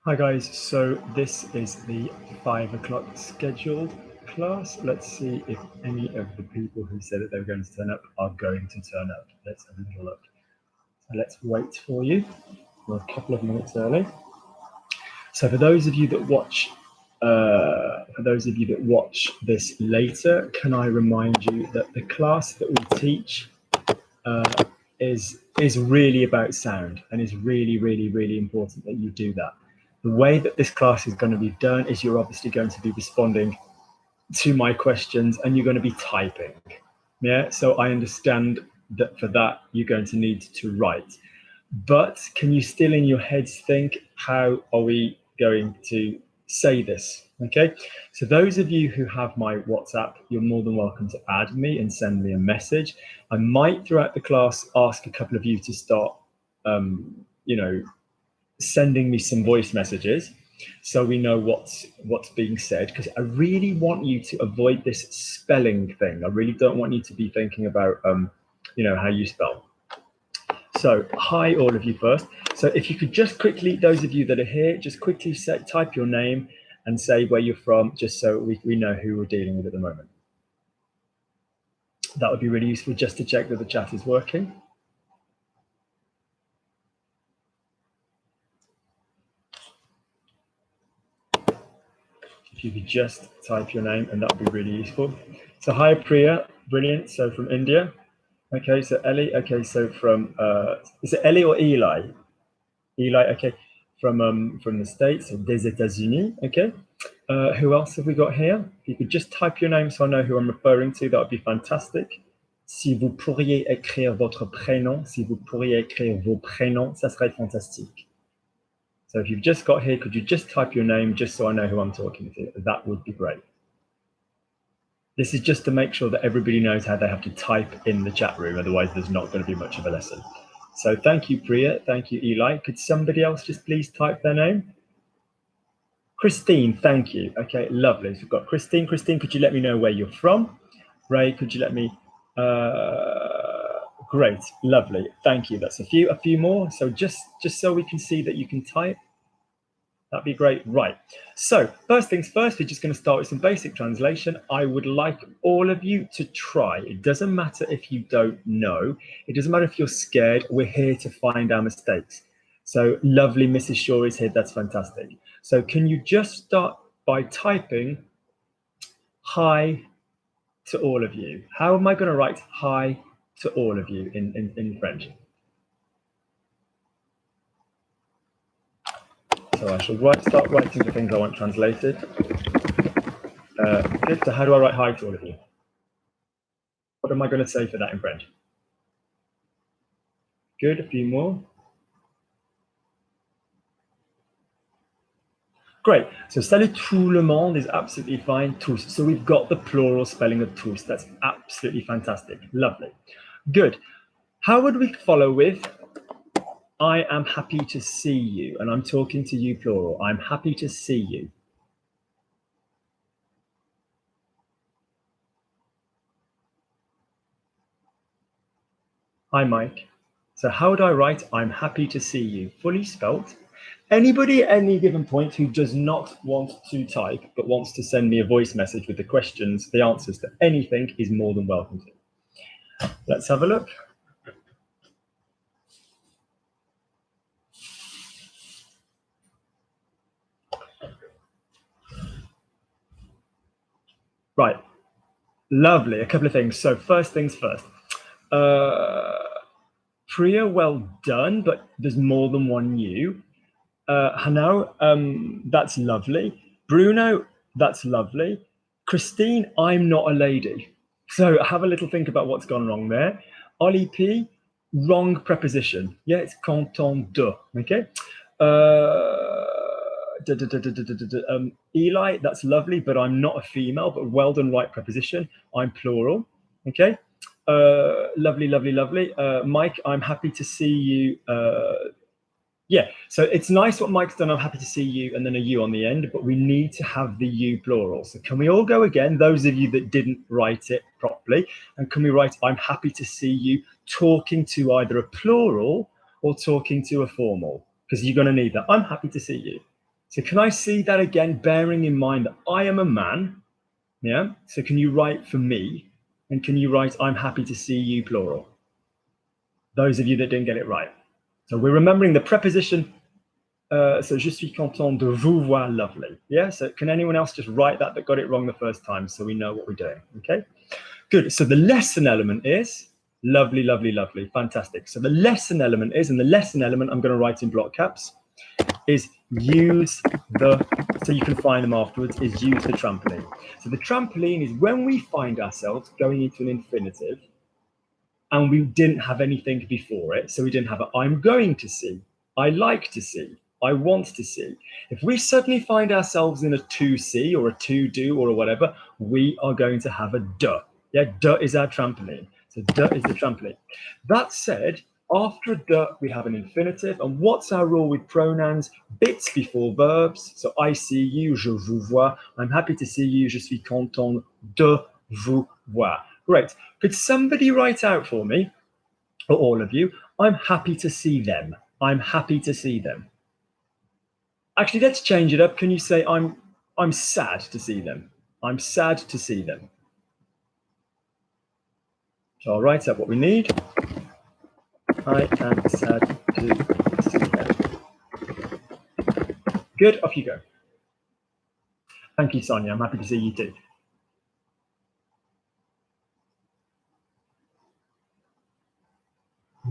Hi guys, so this is the 5 o'clock scheduled class. Let's see if any of the people who said that they were going to turn up are going to turn up. Let's have a little look. So let's wait for you. We're a couple of minutes early. So for those of you that watch this later, can I remind you that the class that we teach is really about sound, and is really important that you do that. The way that this class is going to be done is you're obviously going to be responding to my questions and you're going to be typing. Yeah, so I understand that for that you're going to need to write. But can you still in your heads think, how are we going to say this? Okay, so those of you who have my WhatsApp, you're more than welcome to add me and send me a message. I might throughout the class ask a couple of you to start, sending me some voice messages so we know what's being said, because I really want you to avoid this spelling thing. I really don't want you to be thinking about, how you spell. So hi, all of you first. So if you could just quickly, those of you that are here, just quickly type your name and say where you're from, just so we know who we're dealing with at the moment. That would be really useful just to check that the chat is working. If you could just type your name, and that would be really useful. So hi, Priya, brilliant. So from India. Okay, so Ellie. Okay, so from is it Ellie or Eli? Eli. Okay, from the States, des États-Unis. Okay. Who else have we got here? If you could just type your name so I know who I'm referring to, that would be fantastic. Si vous pourriez écrire votre prénom, si vous pourriez écrire vos prénoms, ça serait fantastique. So if you've just got here, could you just type your name just so I know who I'm talking to? That would be great. This is just to make sure that everybody knows how they have to type in the chat room, otherwise there's not going to be much of a lesson. So thank you, Priya. Thank you, Eli. Could somebody else just please type their name? Christine, thank you. Okay, lovely. So we've got Christine. Christine, could you let me know where you're from? Ray, could you let me? Great, lovely. Thank you. That's a few more. So just so we can see that you can type. That'd be great. Right. So first things first, we're just going to start with some basic translation. I would like all of you to try. It doesn't matter if you don't know. It doesn't matter if you're scared. We're here to find our mistakes. So lovely Mrs. Shaw is here. That's fantastic. So can you just start by typing hi to all of you? How am I going to write hi to all of you in French? So I shall start writing the things I want translated. Good. So how do I write hi to all of you? What am I going to say for that in French? Good. A few more. Great. So salut tout le monde is absolutely fine. Tous. So we've got the plural spelling of tous. That's absolutely fantastic. Lovely. Good. How would we follow with I am happy to see you? And I'm talking to you plural. I'm happy to see you. Hi, Mike. So how would I write I'm happy to see you? Fully spelt. Anybody at any given point who does not want to type but wants to send me a voice message with the questions, the answers to anything, is more than welcome to. Let's have a look. Right. Lovely. A couple of things. So first things first. Priya, well done, but there's more than one you. Hanno, that's lovely. Bruno, that's lovely. Christine, I'm not a lady. So have a little think about what's gone wrong there. Ollie P, wrong preposition. Yeah, it's content de. Okay. Eli, that's lovely, but I'm not a female, but well done, right preposition. I'm plural. Okay. Lovely. Mike, I'm happy to see you. Yeah, so it's nice what Mike's done. I'm happy to see you, and then a you on the end, but we need to have the you plural. So can we all go again, those of you that didn't write it properly? And can we write, I'm happy to see you, talking to either a plural or talking to a formal? Because you're going to need that. I'm happy to see you. So can I see that again, bearing in mind that I am a man? Yeah. So can you write for me? And can you write, I'm happy to see you, plural? Those of you that didn't get it right. So we're remembering the preposition. So je suis content de vous voir lovely. Yeah. So can anyone else just write that got it wrong the first time so we know what we're doing? Okay. Good. So the lesson element is lovely, lovely, lovely. Fantastic. So the lesson element is, and the lesson element I'm going to write in block caps, is use the, so you can find them afterwards, is use the trampoline. So the trampoline is when we find ourselves going into an infinitive and we didn't have anything before it. So we didn't have a I'm going to see, I like to see, I want to see. If we suddenly find ourselves in a to see or a to do or whatever, we are going to have a de. Yeah, de is our trampoline. So de is the trampoline. That said, after de, we have an infinitive. And what's our rule with pronouns? Bits before verbs. So I see you, je vous vois. I'm happy to see you, je suis content de vous voir. Great. Could somebody write out for me, or all of you, I'm happy to see them. I'm happy to see them. Actually, let's change it up. Can you say I'm sad to see them? I'm sad to see them. So I'll write up what we need. I am sad to see them. Good, off you go. Thank you, Sonia. I'm happy to see you too.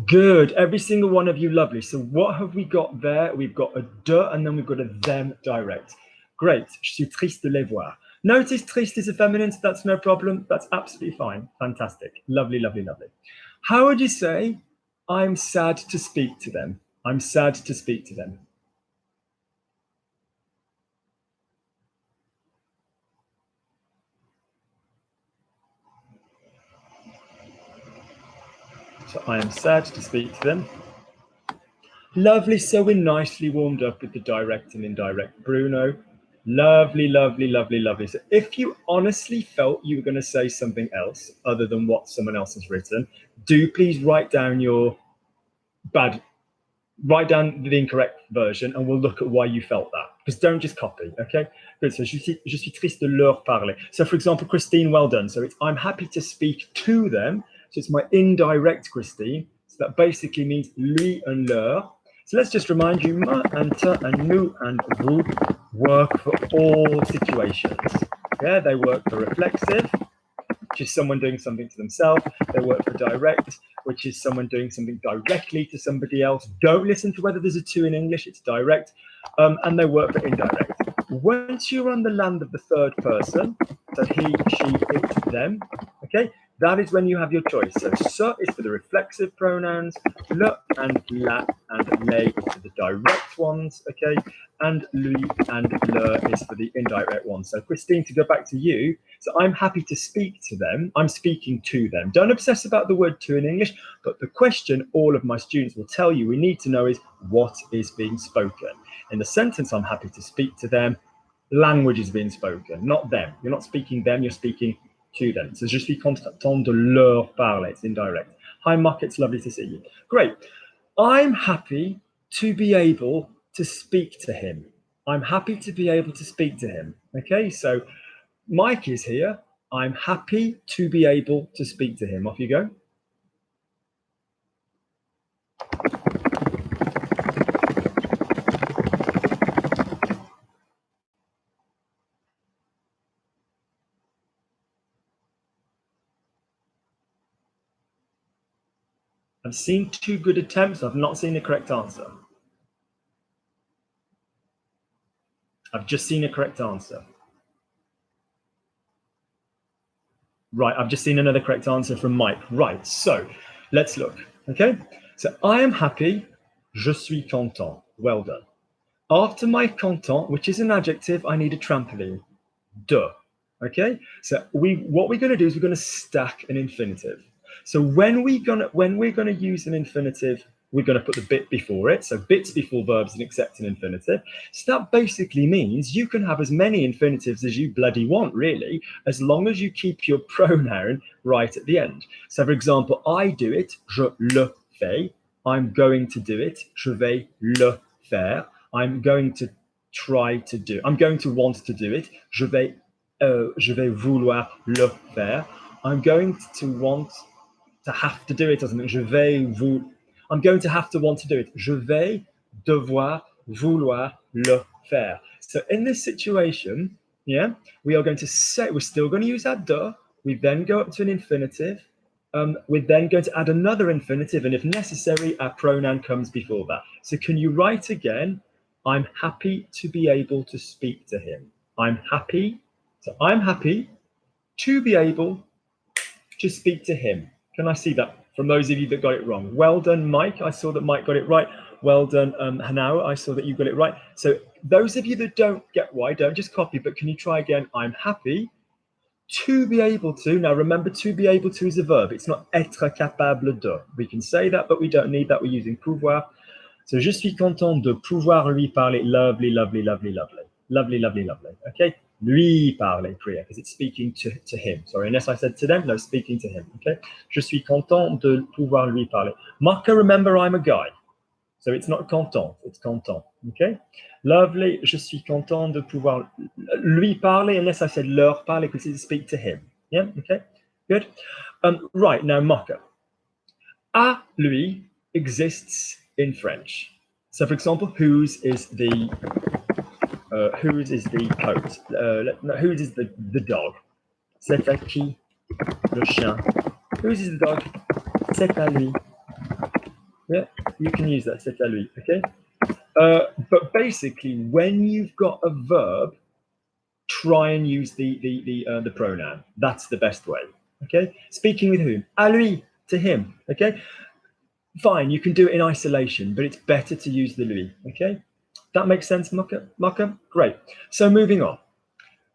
Good, every single one of you, lovely. So what have we got there? We've got a de and then we've got a them direct. Great, je suis triste de les voir. Notice triste is a feminine, so that's no problem. That's absolutely fine. Fantastic. Lovely, lovely, lovely. How would you say, I'm sad to speak to them? I'm sad to speak to them. So I am sad to speak to them. Lovely, so we're nicely warmed up with the direct and indirect. Bruno, lovely, lovely, lovely, lovely. So if you honestly felt you were going to say something else other than what someone else has written, do please write down write down the incorrect version and we'll look at why you felt that. Because don't just copy, okay? Good, so je suis triste de leur parler. So for example, Christine, well done. So it's I'm happy to speak to them. So it's my indirect Christine. So that basically means lui and leur. So let's just remind you, moi and te and nous and vous work for all situations. Yeah, they work for reflexive, which is someone doing something to themselves. They work for direct, which is someone doing something directly to somebody else. Don't listen to whether there's a to in English, it's direct. And they work for indirect. Once you're on the land of the third person, so he, she, it, them, okay, that is when you have your choice. So ce is for the reflexive pronouns, le and la and les is for the direct ones, okay, and lui and le is for the indirect ones. So Christine, to go back to you, so I'm happy to speak to them. I'm speaking to them. Don't obsess about the word to in English, but the question all of my students will tell you we need to know is what is being spoken. In the sentence, I'm happy to speak to them, language is being spoken, not them. You're not speaking them, you're speaking to them. So je suis content de leur parler, it's indirect. Hi, Mark, it's lovely to see you. Great. I'm happy to be able to speak to him. I'm happy to be able to speak to him. Okay, so Mike is here. I'm happy to be able to speak to him. Off you go. I've seen 2 good attempts. I've not seen the correct answer. I've just seen a correct answer. Right, I've just seen another correct answer from Mike. Right, so let's look, okay? So I am happy, je suis content. Well done. After my content, which is an adjective, I need a trampoline. De, okay? So what we're gonna do is we're gonna stack an infinitive. So when we're gonna use an infinitive, we're going to put the bit before it. So bits before verbs and accept an infinitive. So that basically means you can have as many infinitives as you bloody want, really, as long as you keep your pronoun right at the end. So for example, I do it, je le fais. I'm going to do it, je vais le faire. I'm going to try to do. I'm going to want to do it. Je vais vouloir le faire. I'm going to want to have to do it or something. I'm going to have to want to do it. Je vais devoir vouloir le faire. So in this situation, yeah, we are going to say, we're still going to use our de. We then go up to an infinitive. We're then going to add another infinitive, and if necessary, our pronoun comes before that. So can you write again? I'm happy to be able to speak to him. I'm happy. So I'm happy to be able to speak to him. Can I see that from those of you that got it wrong? Well done, Mike. I saw that Mike got it right. Well done, Hanao. I saw that you got it right. So those of you that don't get why, don't just copy, but can you try again? I'm happy to be able to. Now remember, to be able to is a verb. It's not être capable de. We can say that, but we don't need that. We're using pouvoir. So je suis content de pouvoir lui parler. Lovely, lovely, lovely, lovely. Lovely, lovely, lovely. Okay? Lui parler, Priya, because it's speaking to him. Sorry, unless I said to them, no, speaking to him. Okay? Je suis content de pouvoir lui parler. Marco, remember I'm a guy. So it's not content, it's content. Okay? Lovely, je suis content de pouvoir lui parler, unless I said leur parler, because it's speak to him. Yeah? Okay? Good. Right, now Marco. À lui exists in French. So for example, whose is the coat? Whose is the dog? C'est à qui le chien? Whose is the dog? C'est à lui. Yeah, you can use that. C'est à lui. Okay. But basically, when you've got a verb, try and use the pronoun. That's the best way. Okay. Speaking with whom? À lui, to him. Okay. Fine, you can do it in isolation, but it's better to use the lui. Okay. That makes sense, Maka? Great. So moving on.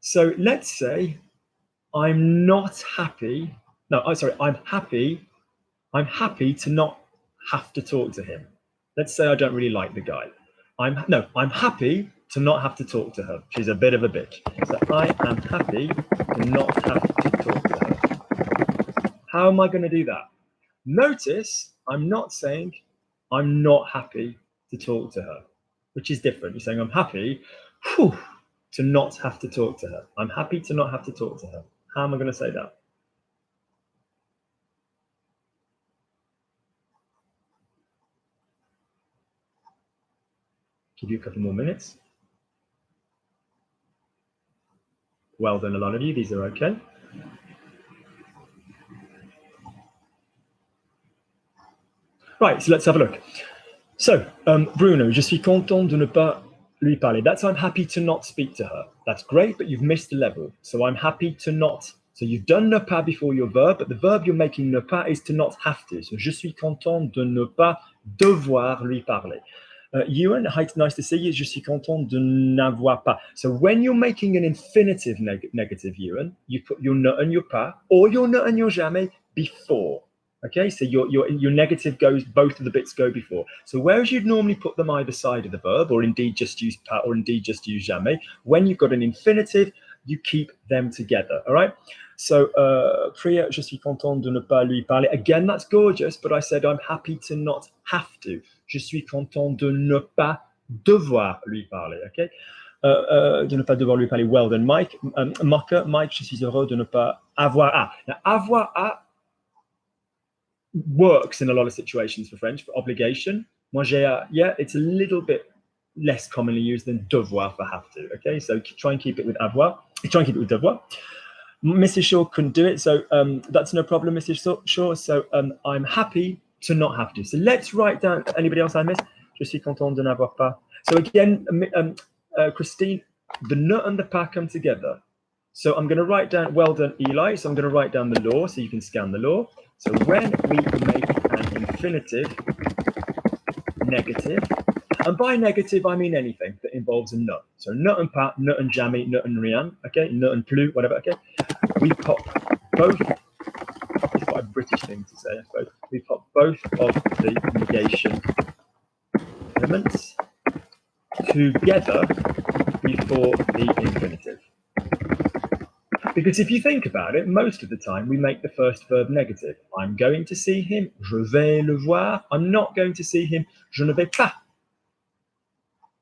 So let's say I'm not happy. No, I'm sorry. I'm happy. I'm happy to not have to talk to him. Let's say I don't really like the guy. I'm happy to not have to talk to her. She's a bit of a bitch. So I am happy to not have to talk to her. How am I going to do that? Notice I'm not saying I'm not happy to talk to her, which is different. You're saying I'm happy to not have to talk to her. I'm happy to not have to talk to her. How am I going to say that? Give you a couple more minutes. Well done, a lot of you. These are okay. Right, so let's have a look. So, Bruno, je suis content de ne pas lui parler. That's I'm happy to not speak to her. That's great, but you've missed the level. So I'm happy to not. So you've done ne pas before your verb, but the verb you're making ne pas is to not have to. So je suis content de ne pas devoir lui parler. Ewan, hi, nice to see you. Je suis content de n'avoir pas. So when you're making an infinitive negative, Ewan, you put your ne and your pas, or your ne and your jamais before. Okay, so your negative goes, both of the bits go before. So whereas you'd normally put them either side of the verb, or indeed just use pas, or indeed just use jamais, when you've got an infinitive, you keep them together. All right. So Priya, je suis content de ne pas lui parler. Again, that's gorgeous, but I said I'm happy to not have to. Je suis content de ne pas devoir lui parler. Okay. De ne pas devoir lui parler. Well done, Mike. Mike, je suis heureux de ne pas avoir à. Now, avoir à works in a lot of situations for French, for obligation. Moi, yeah, it's a little bit less commonly used than devoir for have to. Okay, so try and keep it with avoir. Try and keep it with devoir. Mrs. Shaw couldn't do it, so that's no problem, Mrs. Shaw. So I'm happy to not have to. So let's write down, anybody else I missed? Je suis content de n'avoir pas. So again, Christine, the ne and the pas come together. So I'm going to write down, well done, Eli. So I'm going to write down the law so you can scan the law. So when we make an infinitive negative, and by negative, I mean anything that involves a ne. So ne and pas, ne and jamais, ne and rien, okay? Ne and plus, whatever, okay? We pop both, it's quite a British thing to say, I suppose. We pop both of the negation elements together before the infinitive. Because if you think about it, most of the time we make the first verb negative. I'm going to see him, je vais le voir. I'm not going to see him, je ne vais pas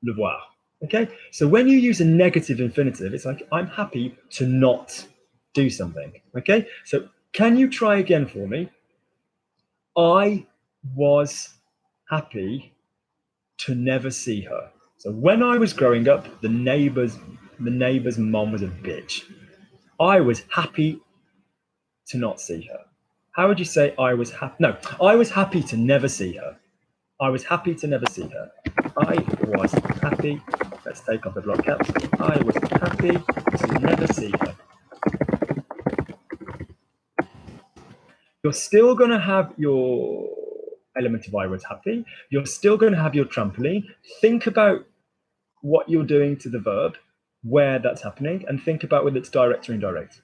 le voir. Okay, so when you use a negative infinitive, it's like, I'm happy to not do something. Okay, so can you try again for me? I was happy to never see her. So when I was growing up, the neighbor's mom was a bitch. I was happy to not see her. How would you say I was happy? No, I was happy to never see her. I was happy to never see her. I was happy. Let's take off the block caps. I was happy to never see her. You're still going to have your element of I was happy. You're still going to have your trampoline. Think about what you're doing to the verb, where that's happening, and think about whether it's direct or indirect.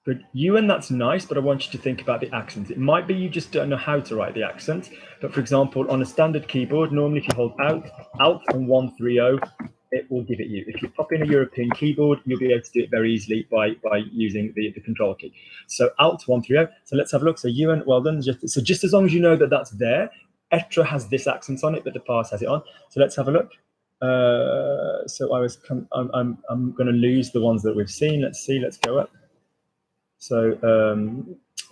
Good. You and that's nice, but I want you to think about the accent. It might be you just don't know how to write the accent. But for example, on a standard keyboard, normally if you hold Alt and 130, it will give it you. If you pop in a European keyboard, you'll be able to do it very easily by using the control key. So Alt 130. So let's have a look. So Ewan, well done. So just as long as you know that that's there, Etra has this accent on it, but the past has it on. So let's have a look. So I'm going to lose the ones that we've seen. Let's see. Let's go up. So,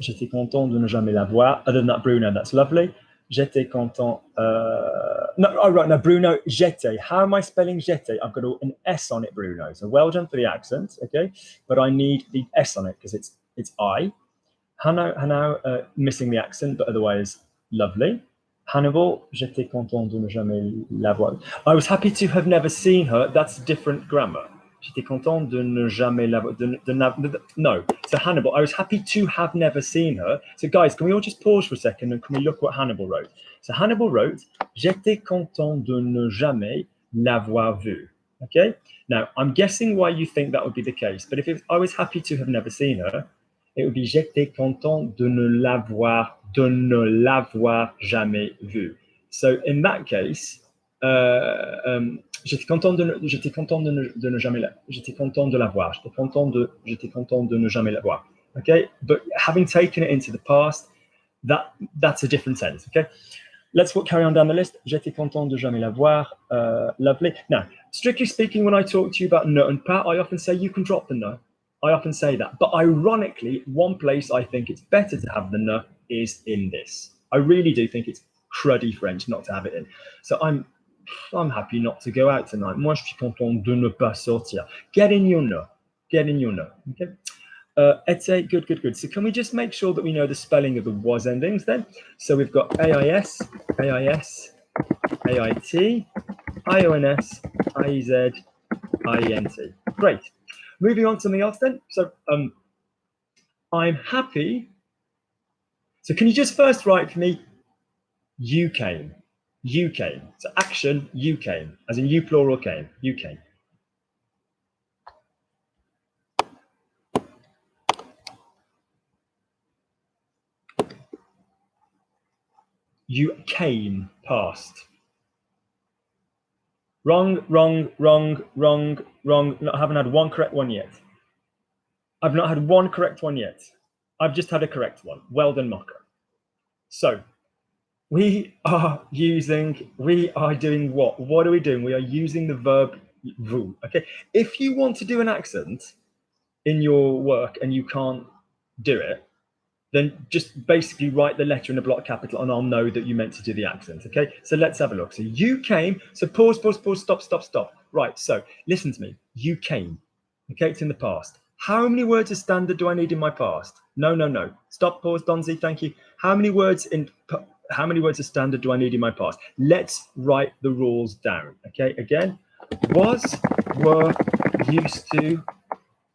j'étais content de ne jamais la voir. Other than that, Bruno, that's lovely. J'étais content. No, Bruno, j'étais. How am I spelling j'étais? I've got an S on it, Bruno. So well done for the accent, okay? But I need the S on it because it's I. Hannah, missing the accent, but otherwise lovely. Hannibal, j'étais content de ne jamais la voir. I was happy to have never seen her. That's different grammar. J'étais content de ne jamais la voir. No. So Hannibal, I was happy to have never seen her. So guys, can we all just pause for a second and can we look what Hannibal wrote? So Hannibal wrote, j'étais content de ne jamais l'avoir vue. Okay. Now I'm guessing why you think that would be the case, but if I was happy to have never seen her, it would be j'étais content de ne l'avoir jamais vue. So in that case, j'étais content de ne jamais j'étais content de l'avoir. J'étais content de ne jamais l'avoir. Okay, but having taken it into the past, that's a different sense. Okay, let's carry on down the list. J'étais content de jamais l'avoir. Lovely. Now, strictly speaking, when I talk to you about ne and pas, I often say you can drop the ne. I often say that. But ironically, one place I think it's better to have the ne is in this. I really do think it's cruddy French not to have it in. So I'm happy not to go out tonight. Moi, je suis content de ne pas sortir. Get in your ne. Get in your ne. Okay. Ete, good. So can we just make sure that we know the spelling of the was endings then? So we've got AIS, AIS, AIT, IONS, IEZ, IENT. Great. Moving on to something else then. So I'm happy. So can you just first write for me, you came. You came. So action, you came. As in you plural came. You came. You came past. Wrong. No, I haven't had one correct one yet. I've not had one correct one yet. I've just had a correct one. Well done, Mocha. So we are doing what? What are we doing? We are using the verb vous. Okay. If you want to do an accent in your work and you can't do it, then just basically write the letter in a block capital and I'll know that you meant to do the accent. Okay. So let's have a look. So you came. So pause, stop. Right. So listen to me. You came. Okay. It's in the past. How many words of standard do I need in my past? No. Stop, pause, Donzi. Thank you. How many words of standard do I need in my past? Let's write the rules down. Okay. Again, was, were, used to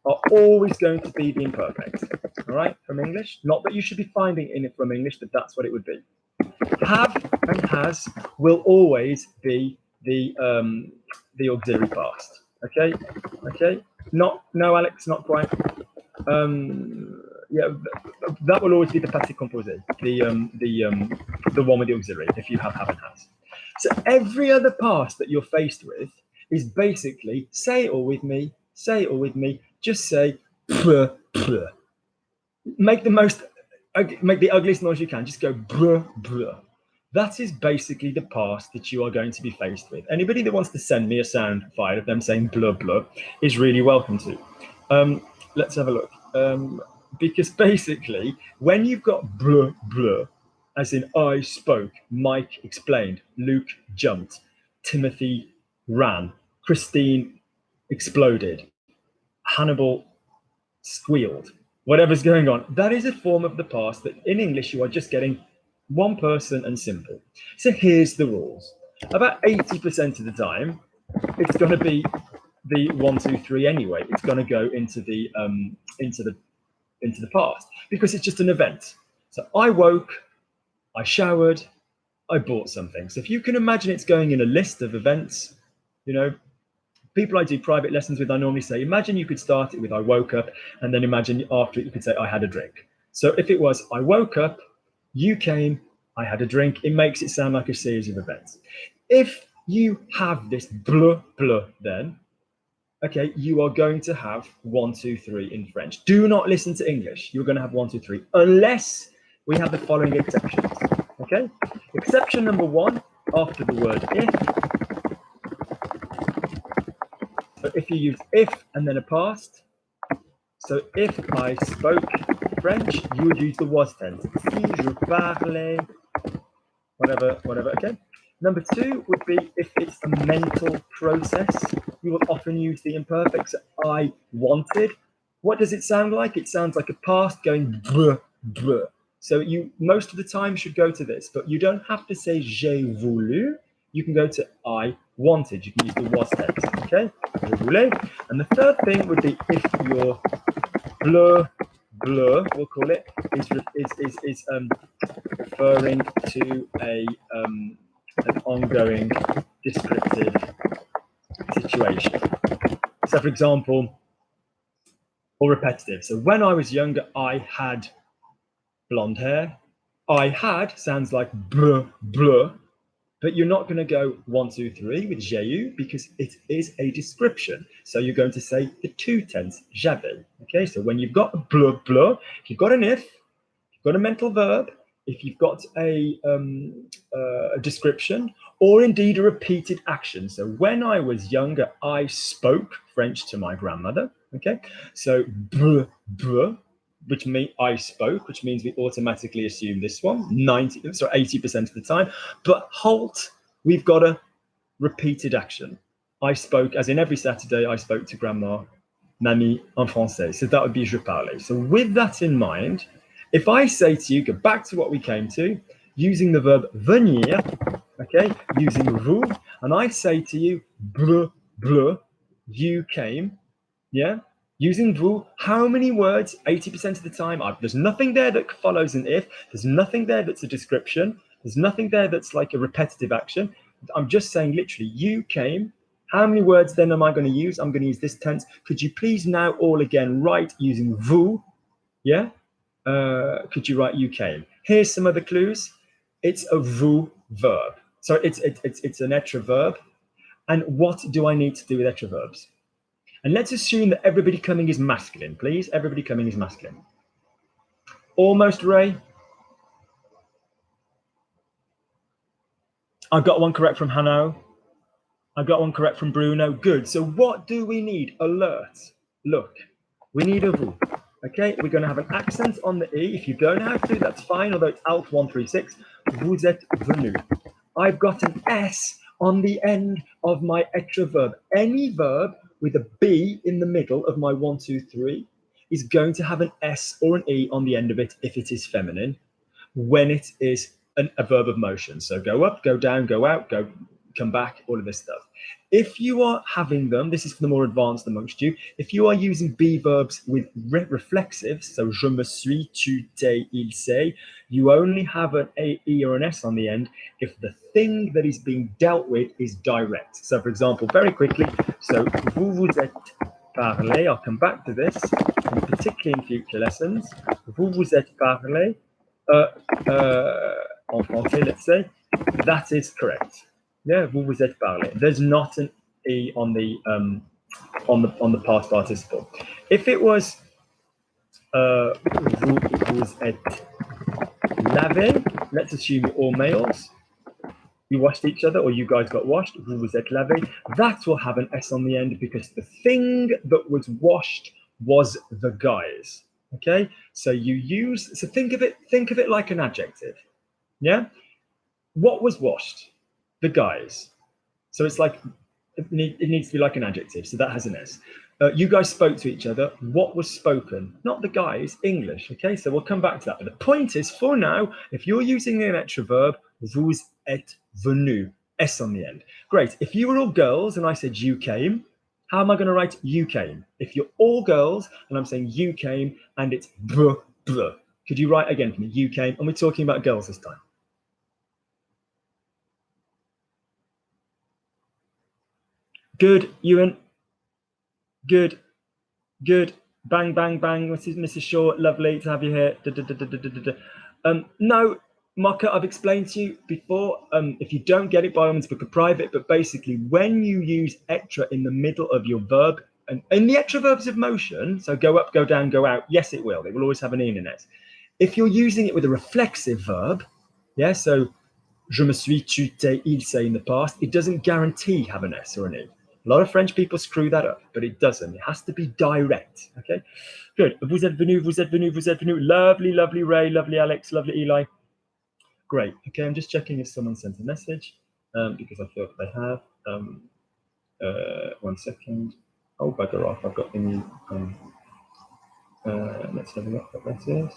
are always going to be the imperfect. All right, from English. Not that you should be finding in it from English, but that's what it would be. Have and has will always be the auxiliary past. Okay. No, Alex, not quite. Yeah, that will always be the passé composé, the one with the auxiliary. If you have and has. So every other past that you're faced with is basically say it all with me. Just say bruh. Make the ugliest noise you can. Just go bruh. That is basically the past that you are going to be faced with. Anybody that wants to send me a sound file of them saying blah, blah is really welcome to. Let's have a look. Because basically, when you've got blah, blah, as in I spoke, Mike explained, Luke jumped, Timothy ran, Christine exploded, Hannibal squealed, whatever's going on, that is a form of the past that in English you are just getting one person and simple. So here's the rules. About 80% of the time, it's going to be the 1, 2, 3 anyway. It's going to go into the past because it's just an event. So I woke, I showered, I bought something. So if you can imagine it's going in a list of events, you know, people I do private lessons with, I normally say, imagine you could start it with I woke up, and then imagine after it you could say I had a drink. So if it was I woke up, you came, I had a drink, it makes it sound like a series of events. If you have this blah, blah, then, okay, you are going to have 1, 2, 3 in French. Do not listen to English. You're going to have 1, 2, 3, unless we have the following exceptions. Okay? Exception number 1, after the word if. So if you use if and then a past, so if I spoke French, you would use the was tense. Si je parlais, whatever, okay? Number 2 would be if it's a mental process, you will often use the imperfect. So I wanted. What does it sound like? It sounds like a past going bruh, bruh. So you most of the time should go to this, but you don't have to say j'ai voulu. You can go to I wanted. You can use the was tense, okay? Je voulais. And the third thing would be if your bleu, we'll call it, is referring to an ongoing descriptive situation. So for example, or repetitive. So when I was younger, I had blonde hair. I had sounds like bleu, but you're not going to go 1, 2, 3 with j'ai eu because it is a description. So you're going to say the 2 tense, j'avais. Okay, so when you've got bleu, if you've got an if, you've got a mental verb, if you've got a description, or indeed a repeated action. So when I was younger, I spoke French to my grandmother. Okay, so bleu, which means I spoke, which means we automatically assume this one 80% of the time. But halt, we've got a repeated action. I spoke, as in every Saturday, I spoke to grandma, mamie en français. So that would be je parlais. So with that in mind, if I say to you, go back to what we came to, using the verb venir, okay, using vous, and I say to you, bleu, you came, yeah, using vous, how many words? 80% of the time, there's nothing there that follows an if, there's nothing there that's a description, there's nothing there that's like a repetitive action. I'm just saying literally, you came. How many words then am I going to use? I'm going to use this tense. Could you please now all again write using vous, yeah? Could you write you came? Here's some other clues. It's a vous verb. So it's an être verb. And what do I need to do with être verbs? And let's assume that everybody coming is masculine, please. Everybody coming is masculine. Almost, Ray. I got one correct from Hanno. I got one correct from Bruno. Good. So what do we need? Alert. Look, we need a vous. Okay, we're going to have an accent on the E. If you don't have to, that's fine, although it's ALT 136. Vous êtes venu. I've got an S on the end of my être verb. Any verb with a B in the middle of my 1, 2, 3 is going to have an S or an E on the end of it if it is feminine, when it is a verb of motion. So go up, go down, go out, go, come back, all of this stuff. If you are having them, this is for the more advanced amongst you, if you are using be verbs with reflexives, so je me suis, tu, t'es, il, s'est, you only have an A, E, or an S on the end if the thing that is being dealt with is direct. So for example, very quickly, so vous vous êtes parlé, I'll come back to this, and particularly in future lessons, vous vous êtes parlé, en français, let's say, that is correct. Yeah, vous vous êtes parlé. There's not an E on the past participle. If it was vous vous êtes lavé, let's assume you're all males. You washed each other, or you guys got washed. Vous vous êtes lavé. That will have an S on the end because the thing that was washed was the guys. Okay, so think of it like an adjective. Yeah, what was washed? The guys. So it's like it needs to be like an adjective. So that has an S. You guys spoke to each other. What was spoken? Not the guys, English. Okay, so we'll come back to that. But the point is, for now, if you're using an extra verb, vous êtes venu, S on the end. Great. If you were all girls and I said you came, how am I going to write you came? If you're all girls and I'm saying you came and it's br, br, could you write again for me? You came, and we're talking about girls this time. Good, Ewan. Good. Good. Bang, bang, bang. Mrs. Shaw, lovely to have you here. No, Mocha, I've explained to you before. If you don't get it, by all means, book a private. But basically, when you use extra in the middle of your verb, and in the extra verbs of motion, so go up, go down, go out, yes, it will. They will always have an in it. If you're using it with a reflexive verb, yeah, so je me suis, tu t'es, il s'est in the past, it doesn't guarantee have an S or an E. A lot of French people screw that up, but it doesn't. It has to be direct. Okay, good. Vous êtes venu, vous êtes venu, vous êtes venu. Lovely, lovely Ray, lovely Alex, lovely Eli. Great. Okay, I'm just checking if someone sent a message because I thought they have. 1 second. Oh, bugger off. I've got the new. Let's have a look what that is.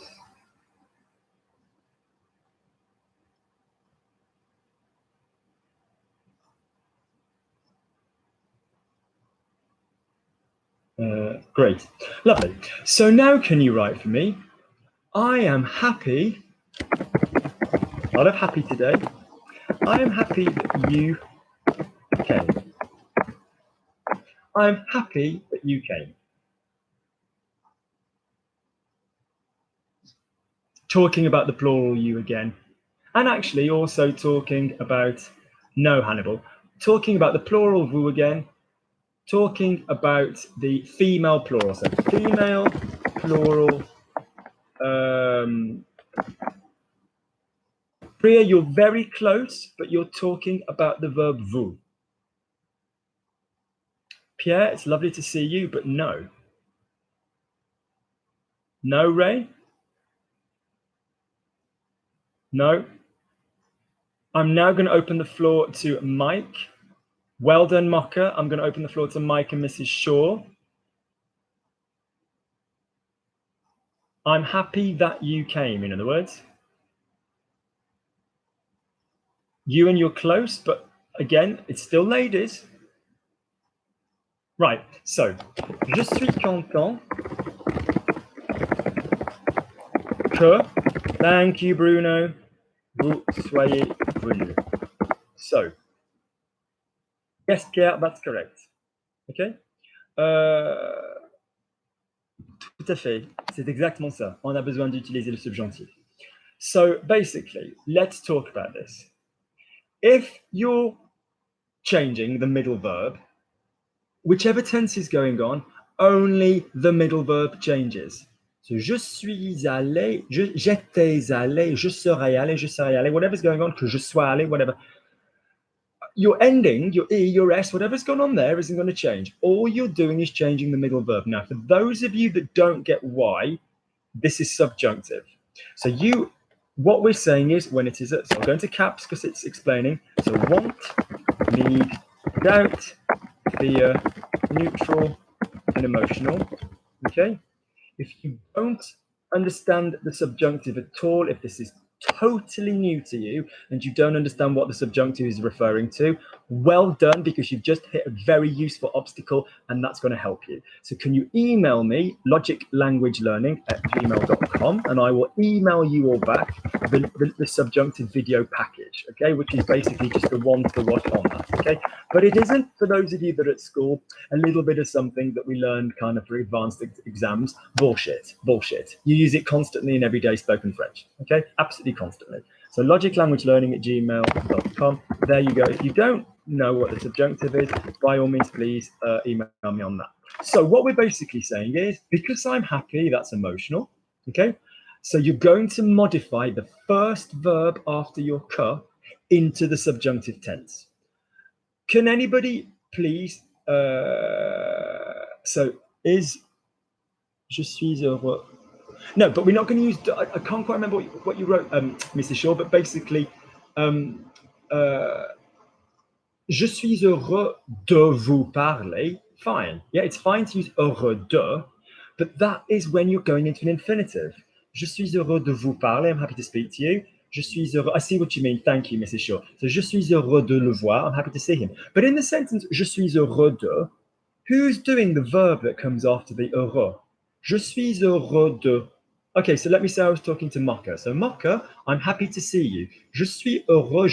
Great. Lovely. So now can you write for me? I am happy. A lot of happy today. I am happy that you came. I'm happy that you came. Talking about the plural you again. And actually also talking about, no, Hannibal, talking about the plural vous again, talking about the female plural. So female plural. Priya, you're very close, but you're talking about the verb vous. Pierre, it's lovely to see you, but no. No, Ray? No. I'm now going to open the floor to Mike. Well done, Mocha. I'm going to open the floor to Mike and Mrs. Shaw. I'm happy that you came, in other words. You and you're close, but again, it's still ladies. Right, so, je suis content que, thank you, Bruno, vous soyez venu. So, yes, Pierre, that's correct. Okay? Tout à fait, c'est exactement ça. On a besoin d'utiliser le subjonctif. So, basically, let's talk about this. If you're changing the middle verb, whichever tense is going on, only the middle verb changes. So, je suis allé, j'étais allé, je serai allé, whatever's going on, que je sois allé, whatever. Your ending, your E, your S, whatever's going on there isn't going to change. All you're doing is changing the middle verb. Now, for those of you that don't get why, this is subjunctive. So what we're saying is when it is, so I'll go into caps because it's explaining. So want, need, doubt, fear, neutral, and emotional. Okay. If you don't understand the subjunctive at all, if this is totally new to you and you don't understand what the subjunctive is referring to, well done, because you've just hit a very useful obstacle and that's going to help you. So can you email me logiclanguagelearning@gmail.com and I will email you all back the subjunctive video package, okay, which is basically just the one to watch on that, okay? But it isn't, for those of you that are at school, a little bit of something that we learned kind of for advanced exams. Bullshit. You use it constantly in everyday spoken French, okay? Absolutely constantly. So logiclanguagelearning@gmail.com. There you go. If you don't know what the subjunctive is, by all means, please email me on that. So what we're basically saying is, because I'm happy, that's emotional, okay? So you're going to modify the first verb after your que into the subjunctive tense. Can anybody please, so is je suis heureux? No, but we're not going to use, I can't quite remember what you wrote, Mr. Shaw, but basically, je suis heureux de vous parler. Fine. Yeah, it's fine to use heureux de, but that is when you're going into an infinitive. Je suis heureux de vous parler. I'm happy to speak to you. Je suis heureux. I see what you mean. Thank you, Mrs. Shaw. So, je suis heureux de le voir. I'm happy to see him. But in the sentence, je suis heureux de, who's doing the verb that comes after the heureux? Je suis heureux de. Okay, so let me say I was talking to Mocha. So, Mocha, I'm happy to see you. Je suis heureux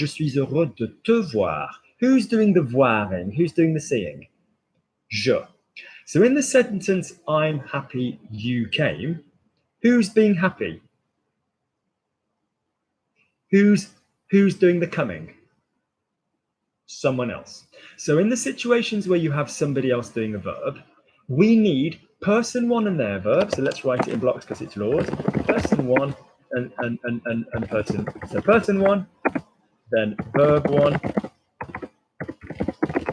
de te voir. Who's doing the voiring? Who's doing the seeing? Je. So in the sentence, I'm happy you came, who's being happy? Who's doing the coming? Someone else. So in the situations where you have somebody else doing a verb, we need person one and their verb. So let's write it in blocks because it's laws. Person one and person. So person one, then verb one,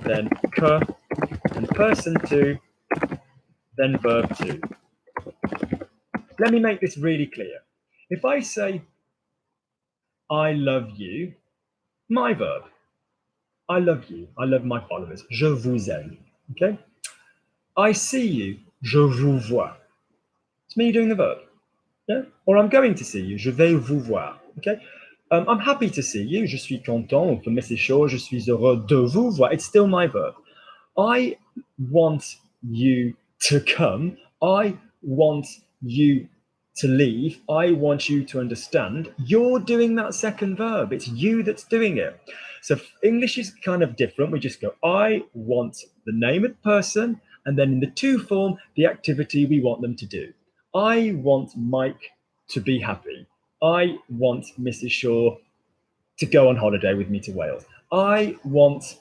then que, and person two, then verb two. Let me make this really clear. If I say, I love you, my verb, I love you, I love my followers, je vous aime, okay? I see you, je vous vois. It's me doing the verb, yeah? Or I'm going to see you, je vais vous voir, okay? I'm happy to see you, je suis content, or for Mrs. Shaw, je suis heureux de vous voir. It's still my verb. I want you to come. I want you to leave. I want you to understand. You're doing that second verb. It's you that's doing it. So English is kind of different. We just go, I want the name of the person, and then in the to form, the activity we want them to do. I want Mike to be happy. I want Mrs. Shaw to go on holiday with me to Wales. I want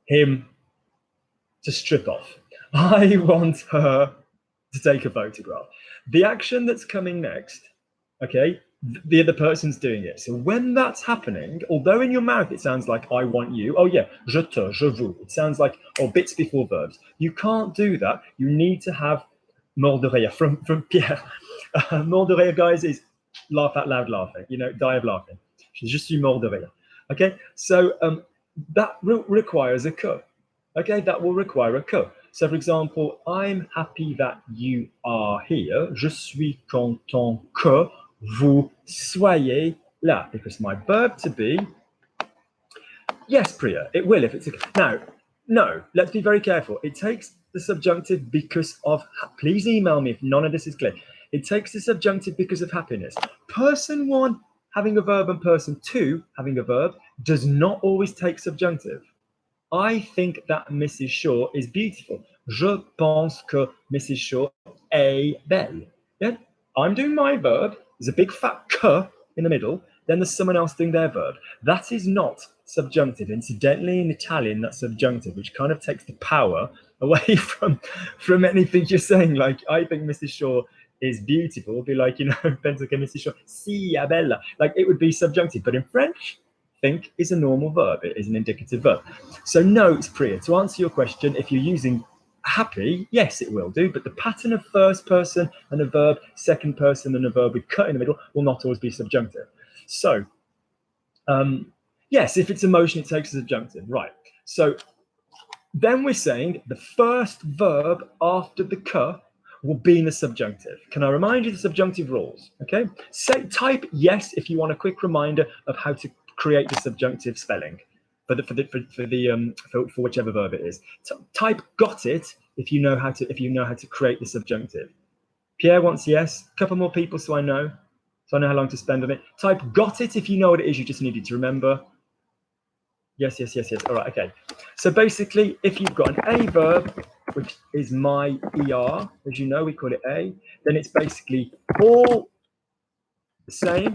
him to strip off. I want her to take a photograph. The action that's coming next, okay, the other person's doing it. So when that's happening, although in your mouth it sounds like I want you, oh yeah, je te, je vous, it sounds like, or bits before verbs. You can't do that. You need to have mort de rire from Pierre. Mort de rire, guys, is laugh out loud laughing, you know, die of laughing. Je suis mort de rire. Okay, so that requires a que. Okay, that will require a que. So, for example, I'm happy that you are here. Je suis content que vous soyez là. Because my verb to be, yes, Priya, it will if it's a. Now, no, let's be very careful. It takes the subjunctive because of, please email me if none of this is clear. It takes the subjunctive because of happiness. Person one having a verb and person two having a verb does not always take subjunctive. I think that Mrs. Shaw is beautiful. Je pense que Mrs. Shaw est belle. Yeah? I'm doing my verb. There's a big fat que in the middle. Then there's someone else doing their verb. That is not subjunctive. Incidentally, in Italian, that's subjunctive, which kind of takes the power away from anything you're saying. Like, I think Mrs. Shaw is beautiful. It'd be like, you know, penso che Mrs. Shaw sia bella. Like, it would be subjunctive. But in French, think is a normal verb. It is an indicative verb. So no, it's Priya. To answer your question, if you're using happy, yes, it will do. But the pattern of first person and a verb, second person and a verb with cut in the middle will not always be subjunctive. So yes, if it's emotion, it takes a subjunctive. Right. So then we're saying the first verb after the que will be in the subjunctive. Can I remind you the subjunctive rules? Okay. Say type yes if you want a quick reminder of how to create the subjunctive spelling for whichever verb it is. Type got it if you know how to create the subjunctive. Pierre wants yes. A couple more people so I know how long to spend on it. Type got it if you know what it is you just needed to remember. Yes. All right, okay. So basically, if you've got an a verb, which is my er, as you know, we call it a, then it's basically all the same,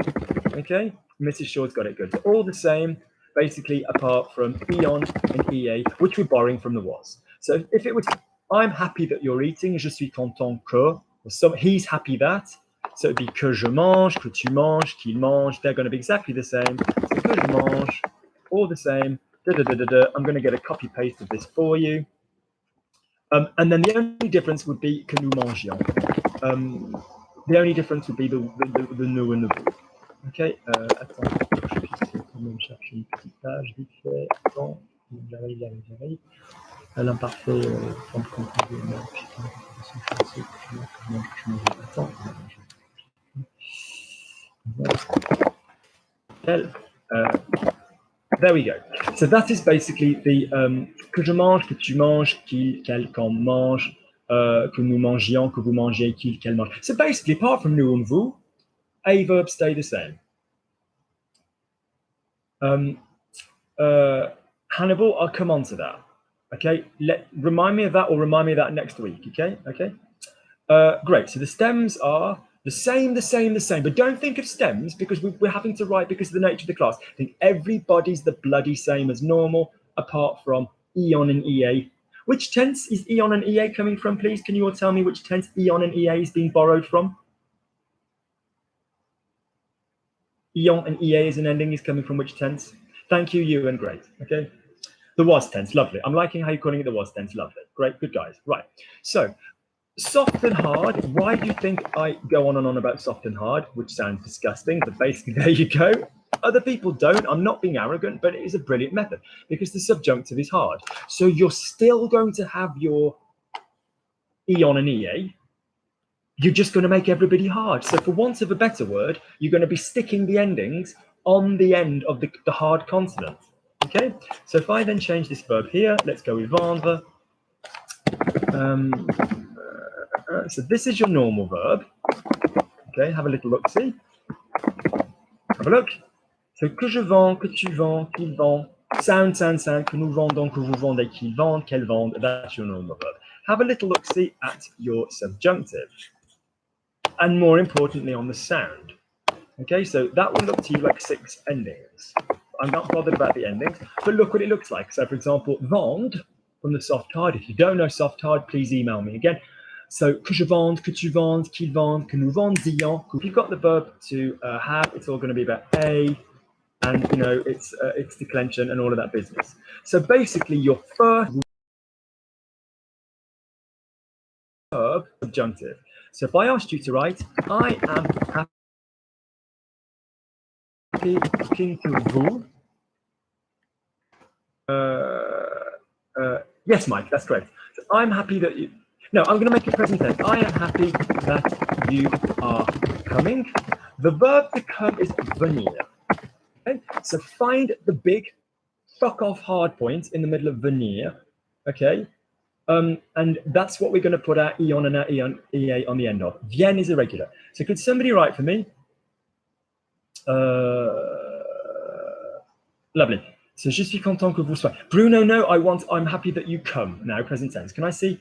okay? Mrs. Shaw's got it good. So all the same, basically, apart from eon and ea, which we're borrowing from the was. So if it was, I'm happy that you're eating, je suis content que, or he's happy that, So it'd be que je mange, que tu manges, qu'il mange. They're going to be exactly the same. So que je mange, all the same. I'm going to get a copy paste of this for you. And then the only difference would be que nous mangions. The only difference would be the nous and the vous. Okay, attends, je vais quand même chercher une petite page vite fait. Attends, j'arrive. L'imparfait, forme composée, attends. There we go. So that is basically the que je mange, que tu manges, qu'il, qu'elle, qu'on mange, que nous mangions, que vous mangez, qu'il, qu'elle mange. So basically, apart from nous and vous, a verbs stay the same. Hannibal, I'll come on to that. Okay, remind me of that, or remind me of that next week. Okay. Great. So the stems are the same, but don't think of stems because we're having to write because of the nature of the class. I think everybody's the bloody same as normal, apart from Eon and EA. Which tense is Eon and EA coming from, please? Can you all tell me which tense Eon and EA is being borrowed from? Eon and EA as an ending is coming from which tense? Thank you, Ewan. Great. Okay. The was tense. Lovely. I'm liking how you're calling it the was tense. Lovely. Great. Good guys. Right. So soft and hard. Why do you think I go on and on about soft and hard, which sounds disgusting, but basically there you go. Other people don't. I'm not being arrogant, but it is a brilliant method because the subjunctive is hard. So you're still going to have your Eon and EA. You're just going to make everybody hard. So for want of a better word, you're going to be sticking the endings on the end of the hard consonant. Okay? So if I then change this verb here, let's go with vendre. So this is your normal verb. Okay, have a little look, see? Have a look. So que je vends, que tu vends, qu'il vend. Sound, que nous vendons, que vous vendez, qu'il vende, qu'elle vende. That's your normal verb. Have a little look, see, at your subjunctive. And more importantly, on the sound. Okay, so that will look to you like 6 endings. I'm not bothered about the endings, but look what it looks like. So for example, vendre from the soft hard. If you don't know soft hard, please email me again. So que je vende, que tu vendes, qu'il vende, que nous vendions. If you've got the verb to have, it's all going to be about a, and you know it's declension and all of that business. So basically, your first verb subjunctive. So if I asked you to write, I am happy talking to vous. Yes, Mike, that's correct. So I'm happy that you. No, I'm going to make it present tense. I am happy that you are coming. The verb to come is venir. Okay, so find the big fuck off hard point in the middle of venir. Okay, and that's what we're going to put our eon and our ea on the end of. Vien is irregular. So could somebody write for me? Lovely. So je suis content que vous soyez. Bruno, no, I'm happy that you come. Now, present tense. Can I see?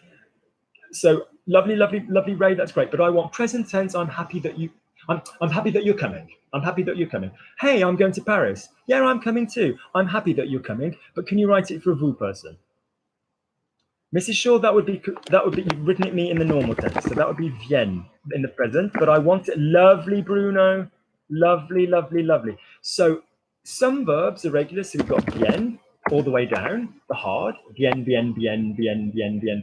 So lovely, Ray, that's great. But I want present tense. I'm happy that you. I'm happy that you're coming. I'm happy that you're coming. Hey, I'm going to Paris. Yeah, I'm coming too. I'm happy that you're coming. But can you write it for a vous person? Mrs. Shaw, that would be you've written it me in the normal tense. So that would be vienne in the present. But I want it lovely, Bruno. Lovely. So some verbs are regular. So we've got bien all the way down, the hard. Bien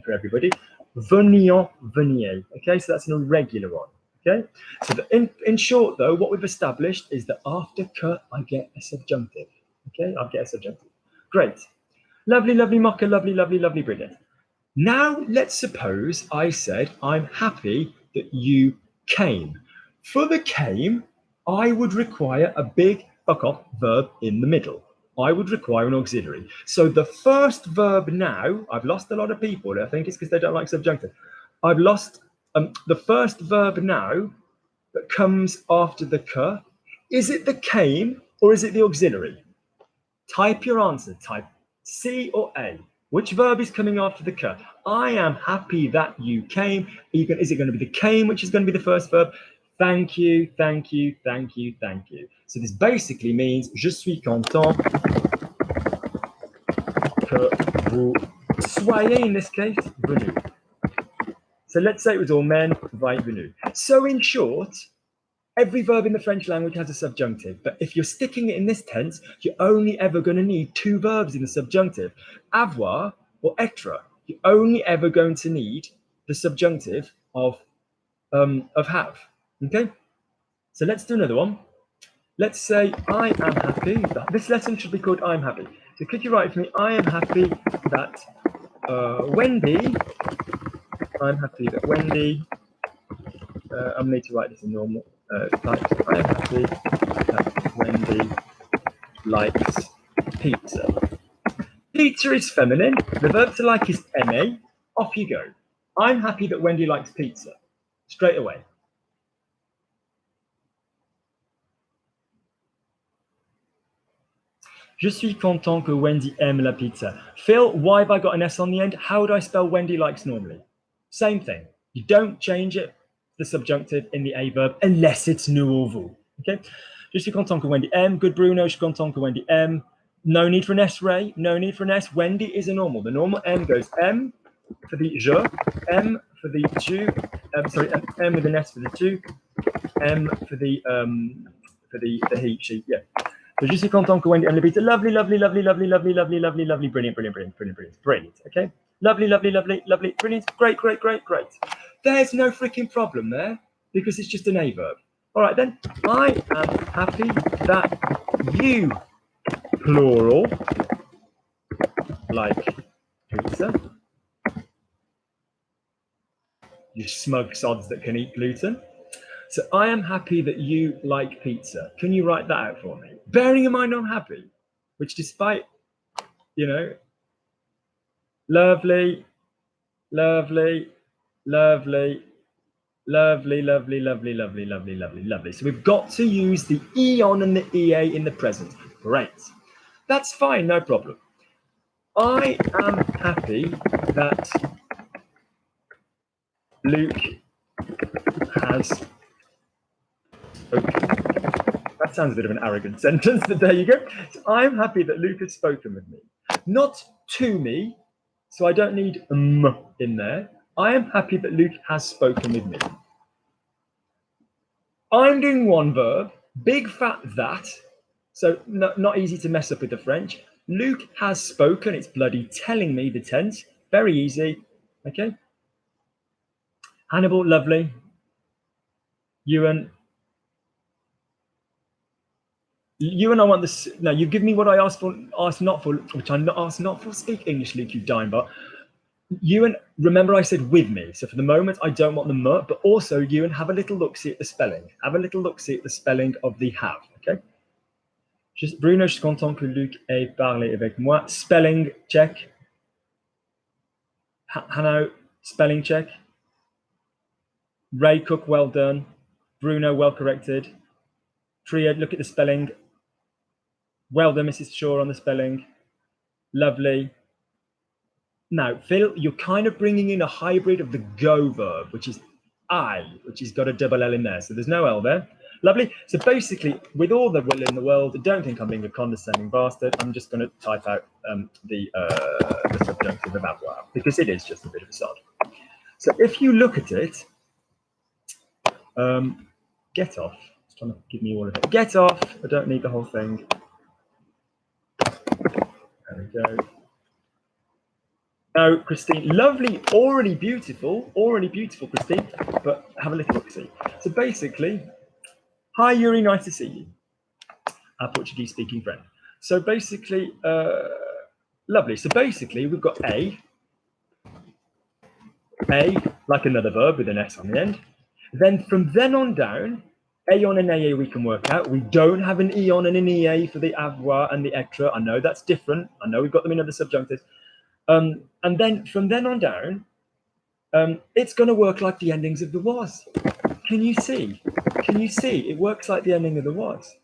for everybody. Venions, veniez. Okay, so that's an irregular one. Okay, so in short, though, what we've established is that after que, I get a subjunctive. Okay, I get a subjunctive. Great. Lovely, Mocha. Lovely, brilliant. Now, let's suppose I said, I'm happy that you came. For the came, I would require a big fuck off verb in the middle. I would require an auxiliary. So the first verb now, I've lost a lot of people. I think it's because they don't like subjunctive. I've lost the first verb now that comes after the que. Is it the came or is it the auxiliary? Type your answer. Type C or A. Which verb is coming after the que? I am happy that you came. Is it going to be the came, which is going to be the first verb? Thank you. So this basically means je suis content que vous soyez, in this case, venu. So let's say it was all men, right, venu. So in short, Every verb in the French language has a subjunctive, but if you're sticking it in this tense, you're only ever going to need two verbs in the subjunctive. Avoir or être. You're only ever going to need the subjunctive of have. Okay? So let's do another one. Let's say I am happy. This lesson should be called I'm happy. So could you write for me, I am happy that Wendy, I'm happy that Wendy, I'm need to write this in normal type. I am happy that Wendy likes pizza. Pizza is feminine. The verb to like is aimer. Off you go. I'm happy that Wendy likes pizza. Straight away. Je suis content que Wendy aime la pizza. Phil, why have I got an S on the end? How would I spell Wendy likes normally? Same thing. You don't change it, the subjunctive in the A verb, unless it's nous ou vous. Okay? Je suis content que Wendy aime. Good, Bruno. Je suis content que Wendy aime. No need for an S, Ray. No need for an S. Wendy is a normal. The normal M goes M for the je, M for the tu, sorry, M with an S for the tu, M for the he, she, yeah. So je suis content que Wendy aime la pizza. Lovely, lovely, lovely, lovely, lovely, lovely, lovely, lovely, brilliant, brilliant, brilliant, brilliant, brilliant, brilliant. Okay, lovely, lovely, lovely, lovely, brilliant, great, great, great, great. There's no freaking problem there because it's just an A verb. All right then, I am happy that you, plural, like pizza. You smug sods that can eat gluten. So I am happy that you like pizza. Can you write that out for me? Bearing in mind I'm happy, which despite, you know, lovely, lovely, lovely, lovely, lovely, lovely, lovely, lovely, lovely, lovely. So we've got to use the eon and the ea in the present. Great. That's fine, no problem. I am happy that Luke has spoken. That sounds a bit of an arrogant sentence, but there you go. So I'm happy that Luke has spoken with me. Not to me, so I don't need in there. I am happy that Luke has spoken with me. I'm doing one verb, big fat that, so not easy to mess up with the French. Luke has spoken, it's bloody telling me the tense. Very easy, okay? Hannibal, lovely. Ewan, I want this. No, you give me what I asked for, asked not for, which I not asked not for. Speak English, Luke, you dime bar. Ewan, remember I said with me. So for the moment, I don't want the but also Ewan, have a little look, see at the spelling. Have a little look, see at the spelling of the have, okay? Bruno, je suis content que Luc ait parlé avec moi. Spelling check. Hanno, spelling check. Ray Cook, well done. Bruno, well corrected. Tria, look at the spelling. Well done, Mrs. Shaw, on the spelling. Lovely. Now, Phil, you're kind of bringing in a hybrid of the go verb, which is I, which has got a double L in there. So there's no L there. Lovely. So basically, with all the will in the world, don't think I'm being a condescending bastard. I'm just going to type out the subjunctive of avoir, because it is just a bit of a sod. So if you look at it, get off. It's trying to give me all of it. Get off. I don't need the whole thing. There we go. Now, Christine, lovely, already beautiful, Christine, but have a little look-see. So basically, hi, Yuri, nice to see you, our Portuguese-speaking friend. So basically, lovely. So basically, we've got A, like another verb with an S on the end. Then from then on down, Aon and AA we can work out. We don't have an Eon and an EA for the avoir and the extra. I know that's different. I know we've got them in other subjunctives. And then from then on down, it's going to work like the endings of the was. Can you see? Can you see? It works like the ending of the was.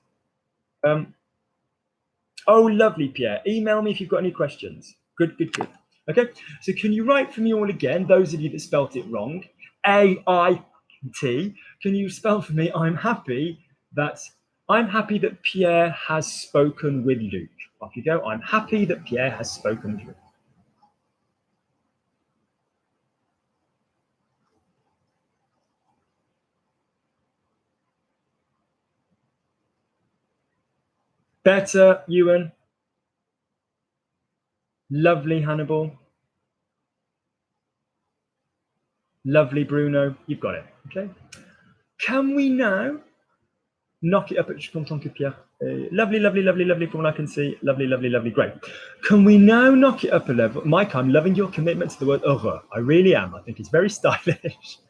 Oh, lovely, Pierre. Email me if you've got any questions. Good, good, good. Okay, so can you write for me all again, those of you that spelt it wrong? A-I-T. Can you spell for me, I'm happy that Pierre has spoken with Luke. Off you go. I'm happy that Pierre has spoken with Luke. Better, Ewan. Lovely, Hannibal. Lovely, Bruno. You've got it. Okay. Can we now knock it up at Pierre? Lovely, lovely, lovely, lovely from what I can see. Lovely, lovely, lovely. Great. Can we now knock it up a level? Mike, I'm loving your commitment to the word heureux. I really am. I think it's very stylish.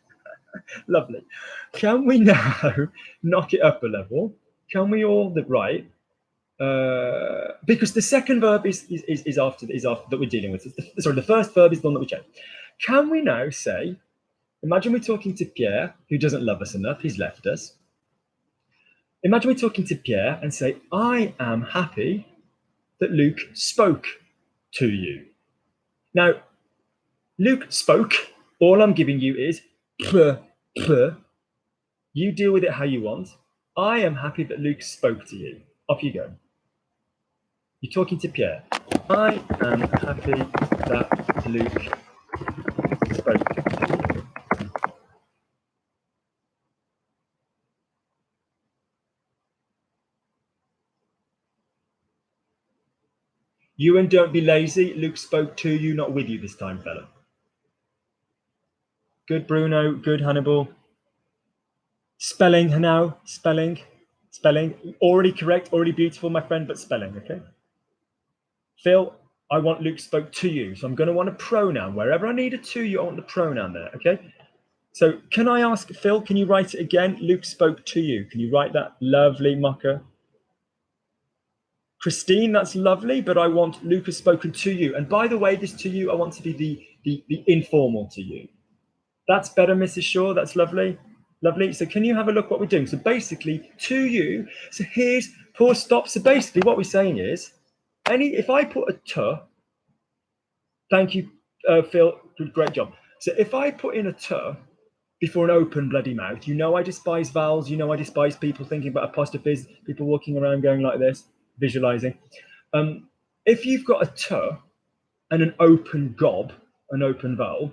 Lovely. Can we now knock it up a level? Can we all right? Because the second verb is after that we're dealing with. Sorry, the first verb is the one that we change. Can we now say, imagine we're talking to Pierre, who doesn't love us enough, he's left us. Imagine we're talking to Pierre and say, I am happy that Luke spoke to you. Now, Luke spoke. All I'm giving you is you deal with it how you want. I am happy that Luke spoke to you. Off you go. You're talking to Pierre. I am happy that Luke spoke to you. Ewan, don't be lazy. Luke spoke to you, not with you this time, fella. Good, Bruno. Good, Hannibal. Spelling now. Spelling. Already correct, already beautiful, my friend, but spelling, okay? Phil, I want Luke spoke to you. So I'm going to want a pronoun. Wherever I need a to you, I want the pronoun there, okay? So can I ask, Phil, can you write it again? Luke spoke to you. Can you write that? Lovely, Mocha. Christine, that's lovely, but I want Luke has spoken to you. And by the way, this to you, I want to be the informal to you. That's better, Mrs. Shaw. That's lovely. Lovely. So can you have a look what we're doing? So basically, to you. So here's pause, stop. So basically what we're saying is, if I put a to, thank you, Phil, great job. So if I put in a to before an open bloody mouth, you know I despise vowels, you know I despise people thinking about apostrophes, people walking around going like this, visualizing. If you've got a to and an open gob, an open vowel,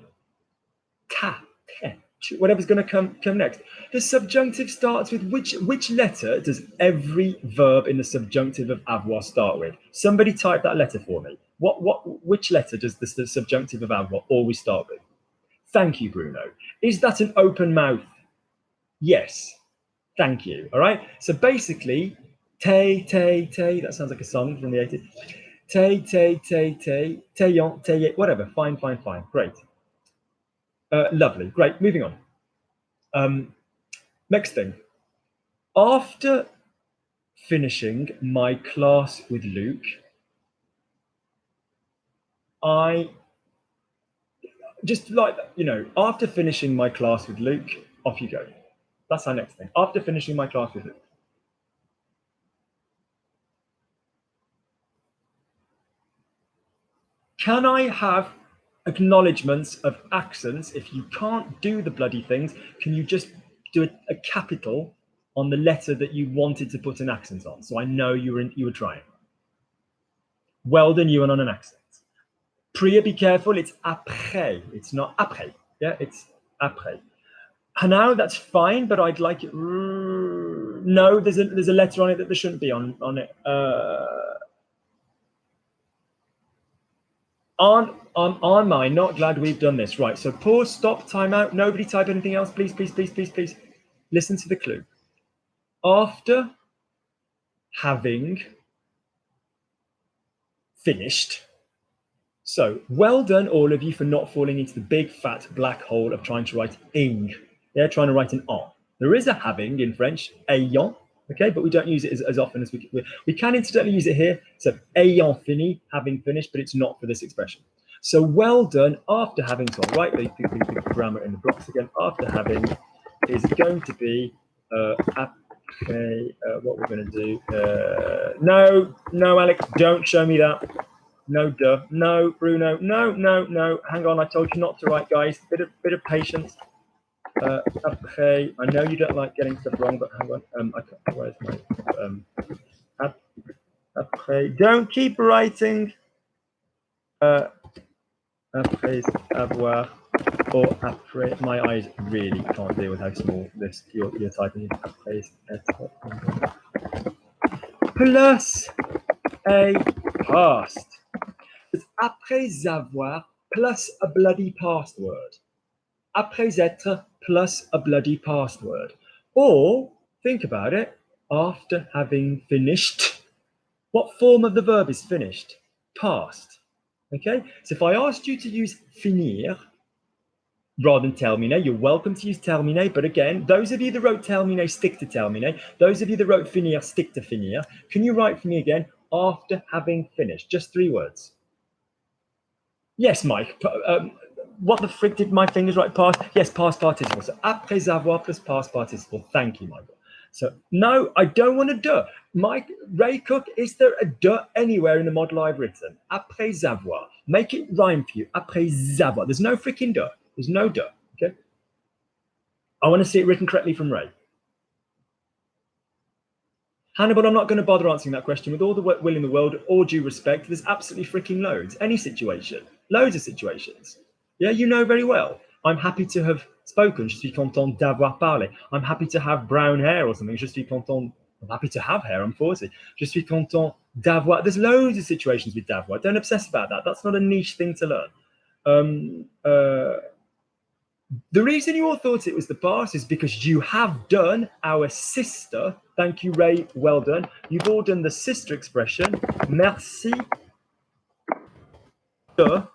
ta, te, whatever's going to come next. The subjunctive starts with which letter does every verb in the subjunctive of avoir start with? Somebody type that letter for me. Which letter does the subjunctive of avoir always start with? Thank you, Bruno. Is that an open mouth? Yes. Thank you. All right. So basically, te, that sounds like a song from the 80s. Te, whatever. Fine. Great. Lovely. Great. Moving on. Next thing. After finishing my class with Luke, I just like, after finishing my class with Luke, off you go. That's our next thing. After finishing my class with Luke. Can I have acknowledgements of accents? If you can't do the bloody things, can you just do a capital on the letter that you wanted to put an accent on? So I know you were trying. Well done, Ewan, on an accent. Priya, be careful. It's après. It's not après. Yeah, it's après. Now that's fine, but I'd like it. No, there's a letter on it that there shouldn't be on it. On mine, not glad we've done this. Right, so pause, stop, time out. Nobody type anything else, please. Listen to the clue. After having finished. So well done, all of you, for not falling into the big fat black hole of trying to write ing. They're trying to write an on. There is a having in French, ayant, okay, but we don't use it as often as we can incidentally use it here. So ayant fini, having finished, but it's not for this expression. So well done after having, so I'll write the grammar in the blocks again. After having is going to be après, what we're going to do. No, Alex, don't show me that. No, duh. No, Bruno. No. Hang on, I told you not to write, guys. Bit of patience. Après. I know you don't like getting stuff wrong, but hang on. Where's my après? Don't keep writing. Après avoir or après. My eyes really can't deal with how small this you're typing. Après. Plus a past. It's après avoir plus a bloody past word. Après être plus a bloody past word. Or, think about it, after having finished. What form of the verb is finished? Past. Okay, so if I asked you to use finir rather than terminer, you're welcome to use terminer. But again, those of you that wrote terminer, stick to terminer. Those of you that wrote finir, stick to finir. Can you write for me again? After having finished. Just 3 words. Yes, Mike. What the frick did my fingers write past? Yes, past participle. So après avoir plus past participle. Thank you, Michael. So no, I don't want a de. Mike, Ray Cook, is there a de anywhere in the model I've written? Après avoir. Make it rhyme for you. Après avoir. There's no freaking de. There's no de. Okay. I want to see it written correctly from Ray. Hannibal, I'm not going to bother answering that question. With all the will in the world, all due respect, there's absolutely freaking loads. Any situation. Loads of situations. Yeah, you know very well. I'm happy to have spoken. Je suis content d'avoir parlé. I'm happy to have brown hair or something. Je suis content. I'm happy to have hair. I'm 40. Je suis content d'avoir. There's loads of situations with d'avoir. Don't obsess about that. That's not a niche thing to learn. The reason you all thought it was the past is because you have done our sister. Thank you, Ray. Well done. You've all done the sister expression. Merci de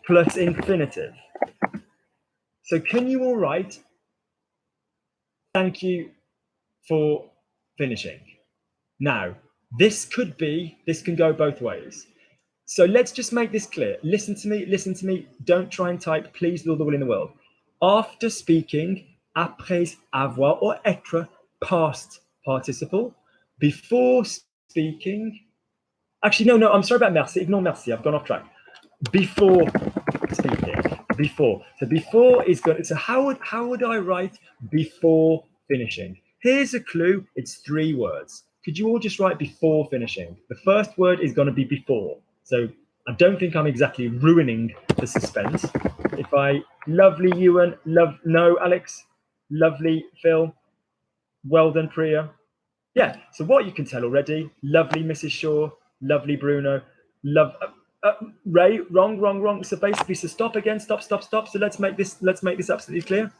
plus infinitive. So can you all write, thank you for finishing? Now, this can go both ways. So let's just make this clear. Listen to me. Don't try and type, please, with all the will in the world. After speaking, après avoir or être, past participle. Before speaking, actually, no, I'm sorry about merci. Ignore merci. I've gone off track. Before speaking, before. So before is good. So how would I write before finishing? Here's a clue. It's 3 words. Could you all just write before finishing? The first word is going to be before. So I don't think I'm exactly ruining the suspense. If I, lovely Ewan, no, Alex, lovely Phil, well done, Priya. Yeah, so what you can tell already, lovely Mrs. Shaw, lovely Bruno, Ray, wrong. So basically, so stop again, stop. So let's make this absolutely clear.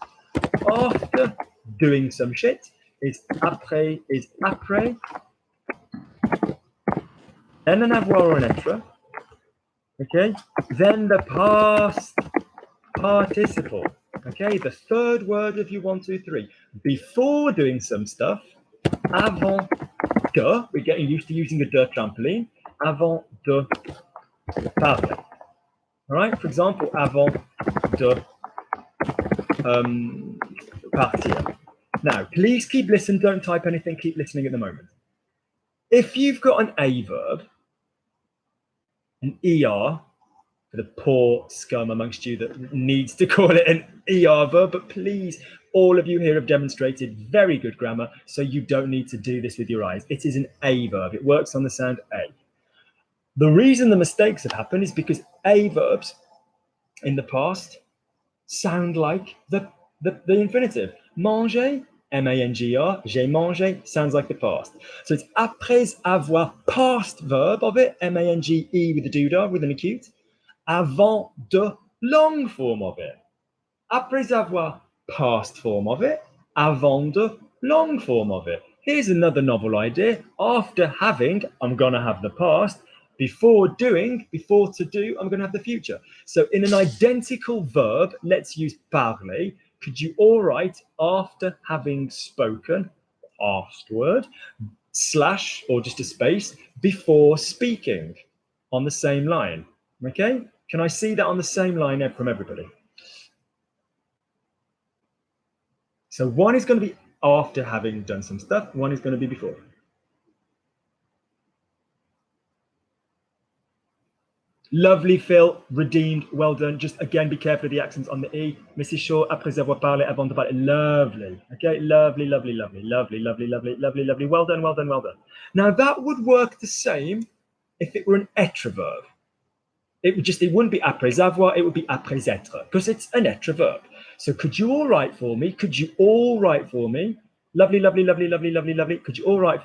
After doing some shit is après. Then an avoir or an être. Okay, then the past participle. Okay, the third word of you 1, 2, 3. Before doing some stuff, avant de, we're getting used to using a de trampoline, avant de parler. All right, for example, avant de partir. Now, please keep listening, don't type anything, keep listening at the moment. If you've got an a verb, an er, for the poor scum amongst you that needs to call it an er verb, but please, all of you here have demonstrated very good grammar, so you don't need to do this with your eyes. It is an a verb. It works on the sound a. The reason the mistakes have happened is because a verbs in the past sound like the infinitive. Manger, M-A-N-G-R, j'ai mangé, sounds like the past. So it's après avoir, past verb of it, M-A-N-G-E with the doodah, with an acute. Avant de, long form of it. Après avoir, past form of it. Avant de, long form of it. Here's another novel idea. After having, I'm going to have the past. Before doing, before to do, I'm going to have the future. So in an identical verb, let's use parler. Could you all write after having spoken, afterward, slash, or just a space, before speaking on the same line? Okay? Can I see that on the same line from everybody? So one is going to be after having done some stuff. One is going to be before. Lovely, Phil. Redeemed. Well done. Just again, be careful of the accents on the E. Mrs. Shaw, après avoir parlé, avant de parler. Lovely. Okay, lovely. Well done. Now that would work the same if it were an être verb. It wouldn't be après avoir, it would be après être, because it's an être verb. So could you all write for me? Lovely. Could you all write for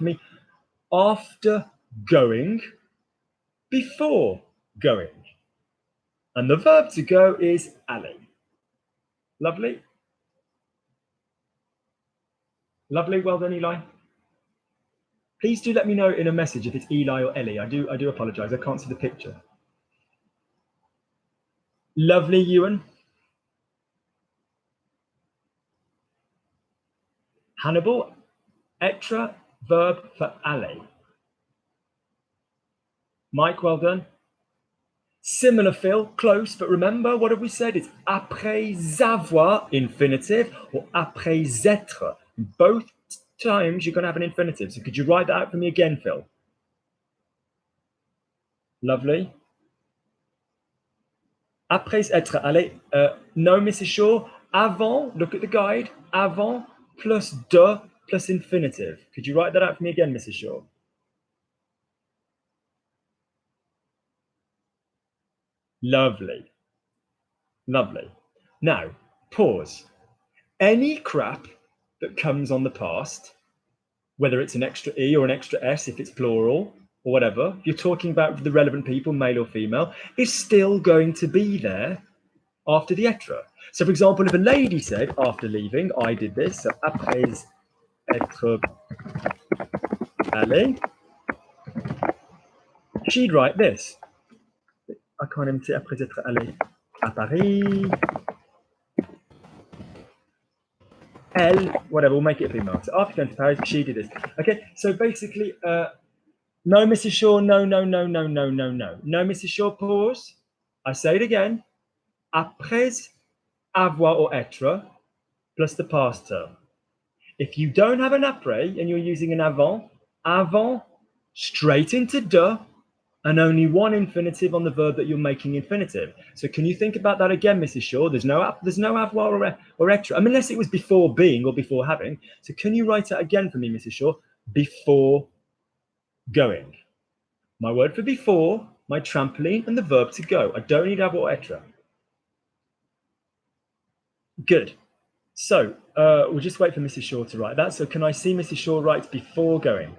me? After going, before going. And the verb to go is aller. Lovely. Lovely. Well done, Eli. Please do let me know in a message if it's Eli or Ellie. I do apologize. I can't see the picture. Lovely, Ewan. Hannibal, être, verb for aller. Mike, well done. Similar, Phil, close, but remember, what have we said? It's après avoir, infinitive, or après être. Both times you're going to have an infinitive. So could you write that out for me again, Phil? Lovely. Après être, allez, no, Mrs. Shaw, avant, look at the guide, avant plus de plus infinitive. Could you write that out for me again, Mrs. Shaw? Lovely. Lovely. Now, pause. Any crap that comes on the past, whether it's an extra E or an extra S, if it's plural or whatever, you're talking about the relevant people, male or female, is still going to be there after the être. So, for example, if a lady said, after leaving, I did this, so après être allé, she'd write this. I can't even say après être allé à Paris. Elle, whatever, we'll make it female. So after going to Paris, she did this. Okay, so basically, no, Mrs. Shaw, no, no, no, no, no, no, no. No, Mrs. Shaw, pause. I say it again. Après avoir or être plus the past term. If you don't have an après and you're using an avant straight into de, and only one infinitive on the verb that you're making infinitive. So can you think about that again, Mrs. Shaw? There's no avoir or être, unless it was before being or before having. So can you write it again for me, Mrs. Shaw? Before going. My word for before, my trampoline, and the verb to go. I don't need avoir or être. Good. So we'll just wait for Mrs. Shaw to write that. So can I see Mrs. Shaw write before going?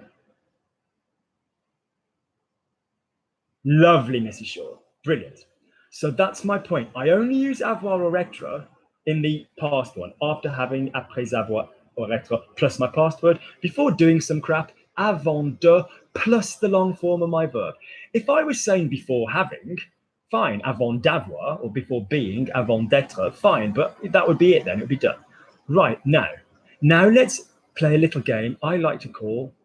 Lovely, Mrs. Shaw. Brilliant. So that's my point. I only use avoir or être in the past one after having après avoir or être plus my past word before doing some crap, avant de plus the long form of my verb. If I was saying before having, fine, avant d'avoir, or before being, avant d'être, fine, but that would be it then, it would be done. Right, now let's play a little game I like to call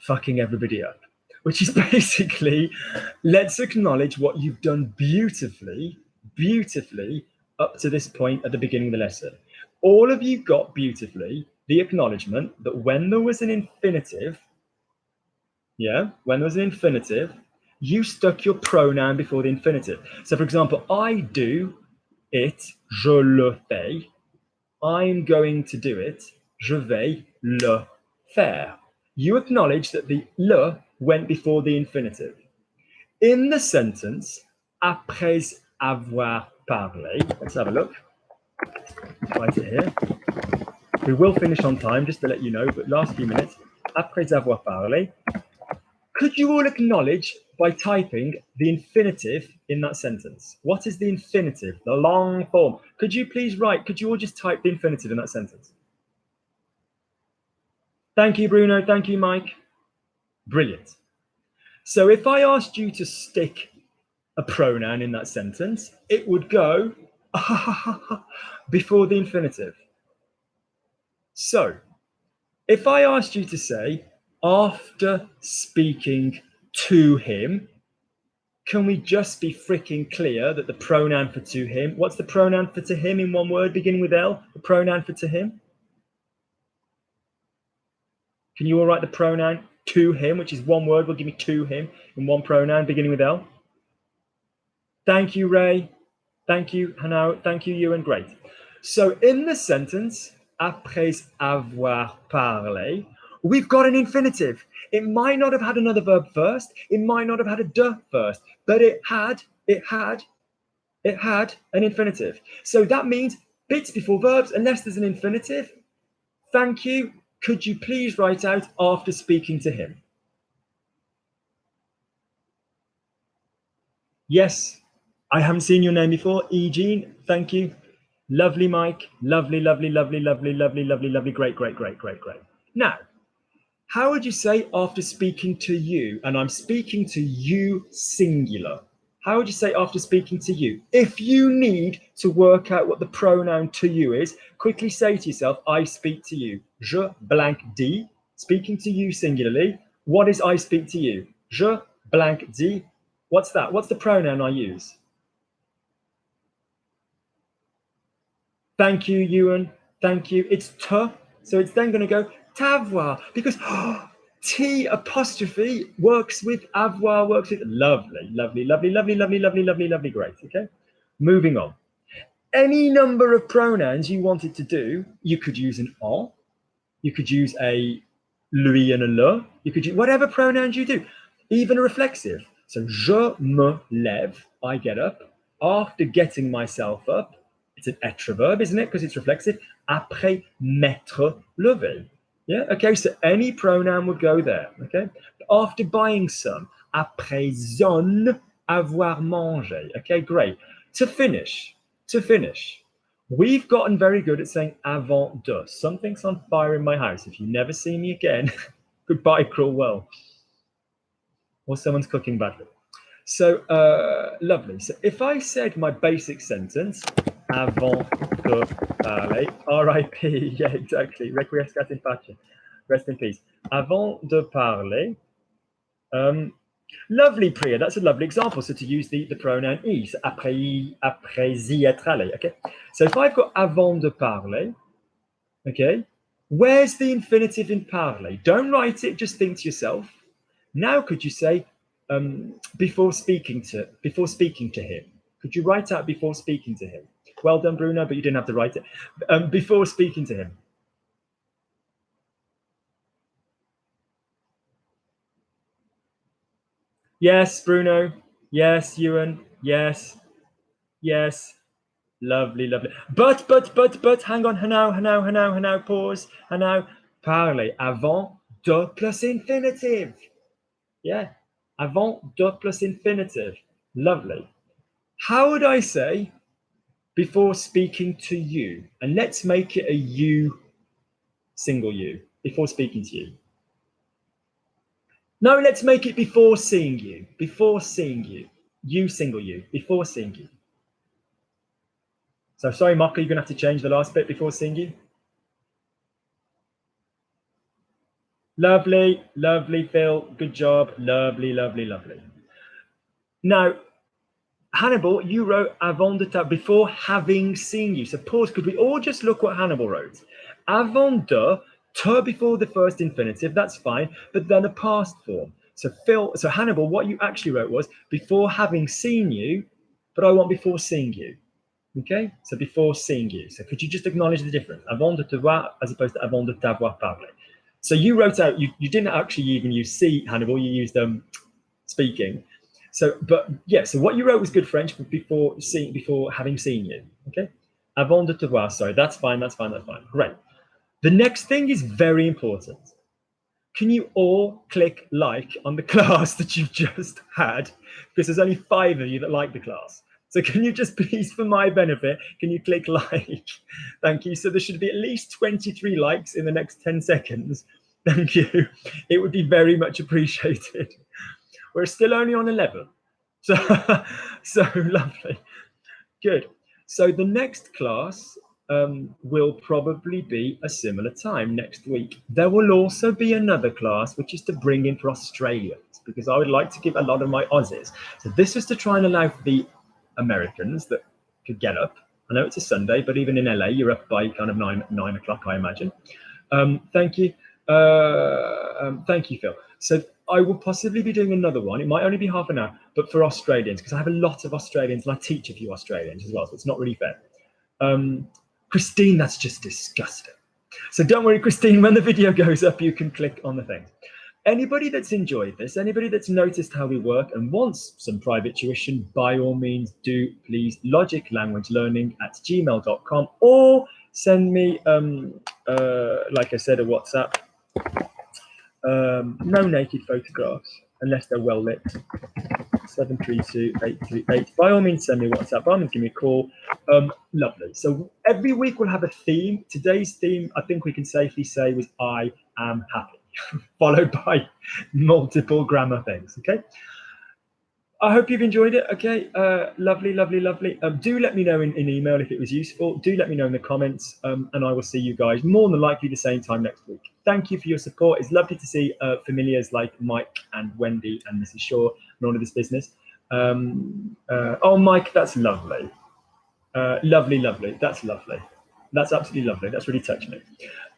fucking everybody up, which is basically, let's acknowledge what you've done beautifully up to this point at the beginning of the lesson. All of you got beautifully the acknowledgement that when there was an infinitive, you stuck your pronoun before the infinitive. So, for example, I do it, je le fais. I'm going to do it, je vais le faire. You acknowledge that the le went before the infinitive. In the sentence, après avoir parlé, let's have a look. Write it here. We will finish on time, just to let you know, but last few minutes, après avoir parlé. Could you all acknowledge by typing the infinitive in that sentence? What is the infinitive, the long form? Could you all just type the infinitive in that sentence? Thank you, Bruno. Thank you, Mike. Brilliant. So if I asked you to stick a pronoun in that sentence, it would go before the infinitive. So if I asked you to say, after speaking to him, can we just be freaking clear that the pronoun for to him, what's the pronoun for to him in one word beginning with L? The pronoun for to him? Can you all write the pronoun to him, which is one word, will give me to him in one pronoun beginning with L? Thank you, Ray. Thank you, Hanau. Thank you, Ewan. Great. So in the sentence, après avoir parlé, we've got an infinitive. It might not have had another verb first. It might not have had a de first, but it had an infinitive. So that means bits before verbs, unless there's an infinitive. Thank you. Could you please write out after speaking to him? Yes, I haven't seen your name before. Eugene, thank you. Lovely, Mike. Lovely, lovely, lovely, lovely, lovely, lovely, lovely. Great, great, great, great, great. Now, how would you say after speaking to you, and I'm speaking to you singular, how would you say after speaking to you? If you need to work out what the pronoun to you is, quickly say to yourself, I speak to you. Je blank dis, speaking to you singularly. What is I speak to you? Je blank dis. What's that? What's the pronoun I use? Thank you, Ewan. Thank you. It's te. So it's then going to go t'avoir because T apostrophe works with avoir, works with lovely, lovely, lovely, lovely, lovely, lovely, lovely, lovely, great. Okay. Moving on. Any number of pronouns you wanted to do, you could use an en, you could use a lui and a le, you could use whatever pronouns you do, even a reflexive. So je me lève, I get up. After getting myself up, it's an être verb, isn't it? Because it's reflexive. Après m'être levé. Yeah, okay, so any pronoun would go there. Okay. After buying some, après zone avoir mangé. Okay, great. To finish, we've gotten very good at saying avant de. Something's on fire in my house. If you never see me again, goodbye, cruel world. Or someone's cooking badly. So lovely. So if I said my basic sentence, avant de parler, R.I.P. Yeah, exactly. Requiescat in pace. Rest in peace. Avant de parler. Lovely, Priya. That's a lovely example. So to use the pronoun y, so après y être allé. Okay. So if I've got avant de parler, okay, where's the infinitive in parler? Don't write it. Just think to yourself. Now, could you say before speaking to him? Could you write out before speaking to him? Well done, Bruno, but you didn't have to write it. Before speaking to him. Yes, Bruno. Yes, Ewan. Yes. Yes. Lovely, lovely. But, hang on. Now, pause. Now, parler avant de plus infinitive. Yeah. Avant de plus infinitive. Lovely. How would I say before speaking to you? And let's make it a you, single you, before speaking to you. No, let's make it before seeing you. Before seeing you. You, single you, before seeing you. So sorry, Mark, you're going to have to change the last bit before seeing you. Lovely, lovely, Phil. Good job. Lovely, lovely, lovely. Now, Hannibal, you wrote avant de ta, before having seen you. So pause, could we all just look what Hannibal wrote? Avant de, te before the first infinitive, that's fine, but then a past form. So so Hannibal, what you actually wrote was before having seen you, but I want before seeing you. Okay, so before seeing you. So could you just acknowledge the difference? Avant de te voir as opposed to avant de t'avoir parlé. So you wrote out, you didn't actually even use see, Hannibal, you used speaking. So, but yeah, so what you wrote was good French, but before having seen you. Okay. Avant de te voir, sorry, that's fine. Great. The next thing is very important. Can you all click like on the class that you've just had? Because there's only 5 of you that like the class. So can you just please, for my benefit, can you click like? Thank you. So there should be at least 23 likes in the next 10 seconds. Thank you. It would be very much appreciated. We're still only on 11. So, so lovely. Good. So the next class will probably be a similar time next week. There will also be another class, which is to bring in for Australians, because I would like to give a lot of my Aussies. So this is to try and allow for the Americans that could get up. I know it's a Sunday, but even in LA, you're up by kind of 9 o'clock, I imagine. Thank you. Thank you, Phil. So I will possibly be doing another one. It might only be half an hour, but for Australians, because I have a lot of Australians and I teach a few Australians as well, so it's not really fair. Christine, that's just disgusting. So don't worry, Christine, when the video goes up, you can click on the thing. Anybody that's enjoyed this, anybody that's noticed how we work and wants some private tuition, by all means, do please logiclanguagelearning@gmail.com or send me, like I said, a WhatsApp. No naked photographs unless they're well lit. 732-838. By all means, send me a WhatsApp. By all means, give me a call. Lovely. So every week we'll have a theme. Today's theme, I think we can safely say, was I am happy, followed by multiple grammar things. Okay. I hope you've enjoyed it. Okay, lovely. Do let me know in email if it was useful. Do let me know in the comments, and I will see you guys more than likely the same time next week. Thank you for your support. It's lovely to see familiars like Mike and Wendy and Mrs. Shaw and all of this business. Oh, Mike, that's lovely. Lovely. That's lovely. That's absolutely lovely. That's really touched me.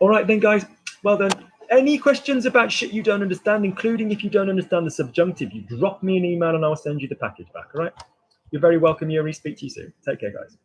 All right then, guys. Well done. Any questions about shit you don't understand, including if you don't understand the subjunctive, you drop me an email and I'll send you the package back. All right. You're very welcome, Yuri. Speak to you soon. Take care, guys.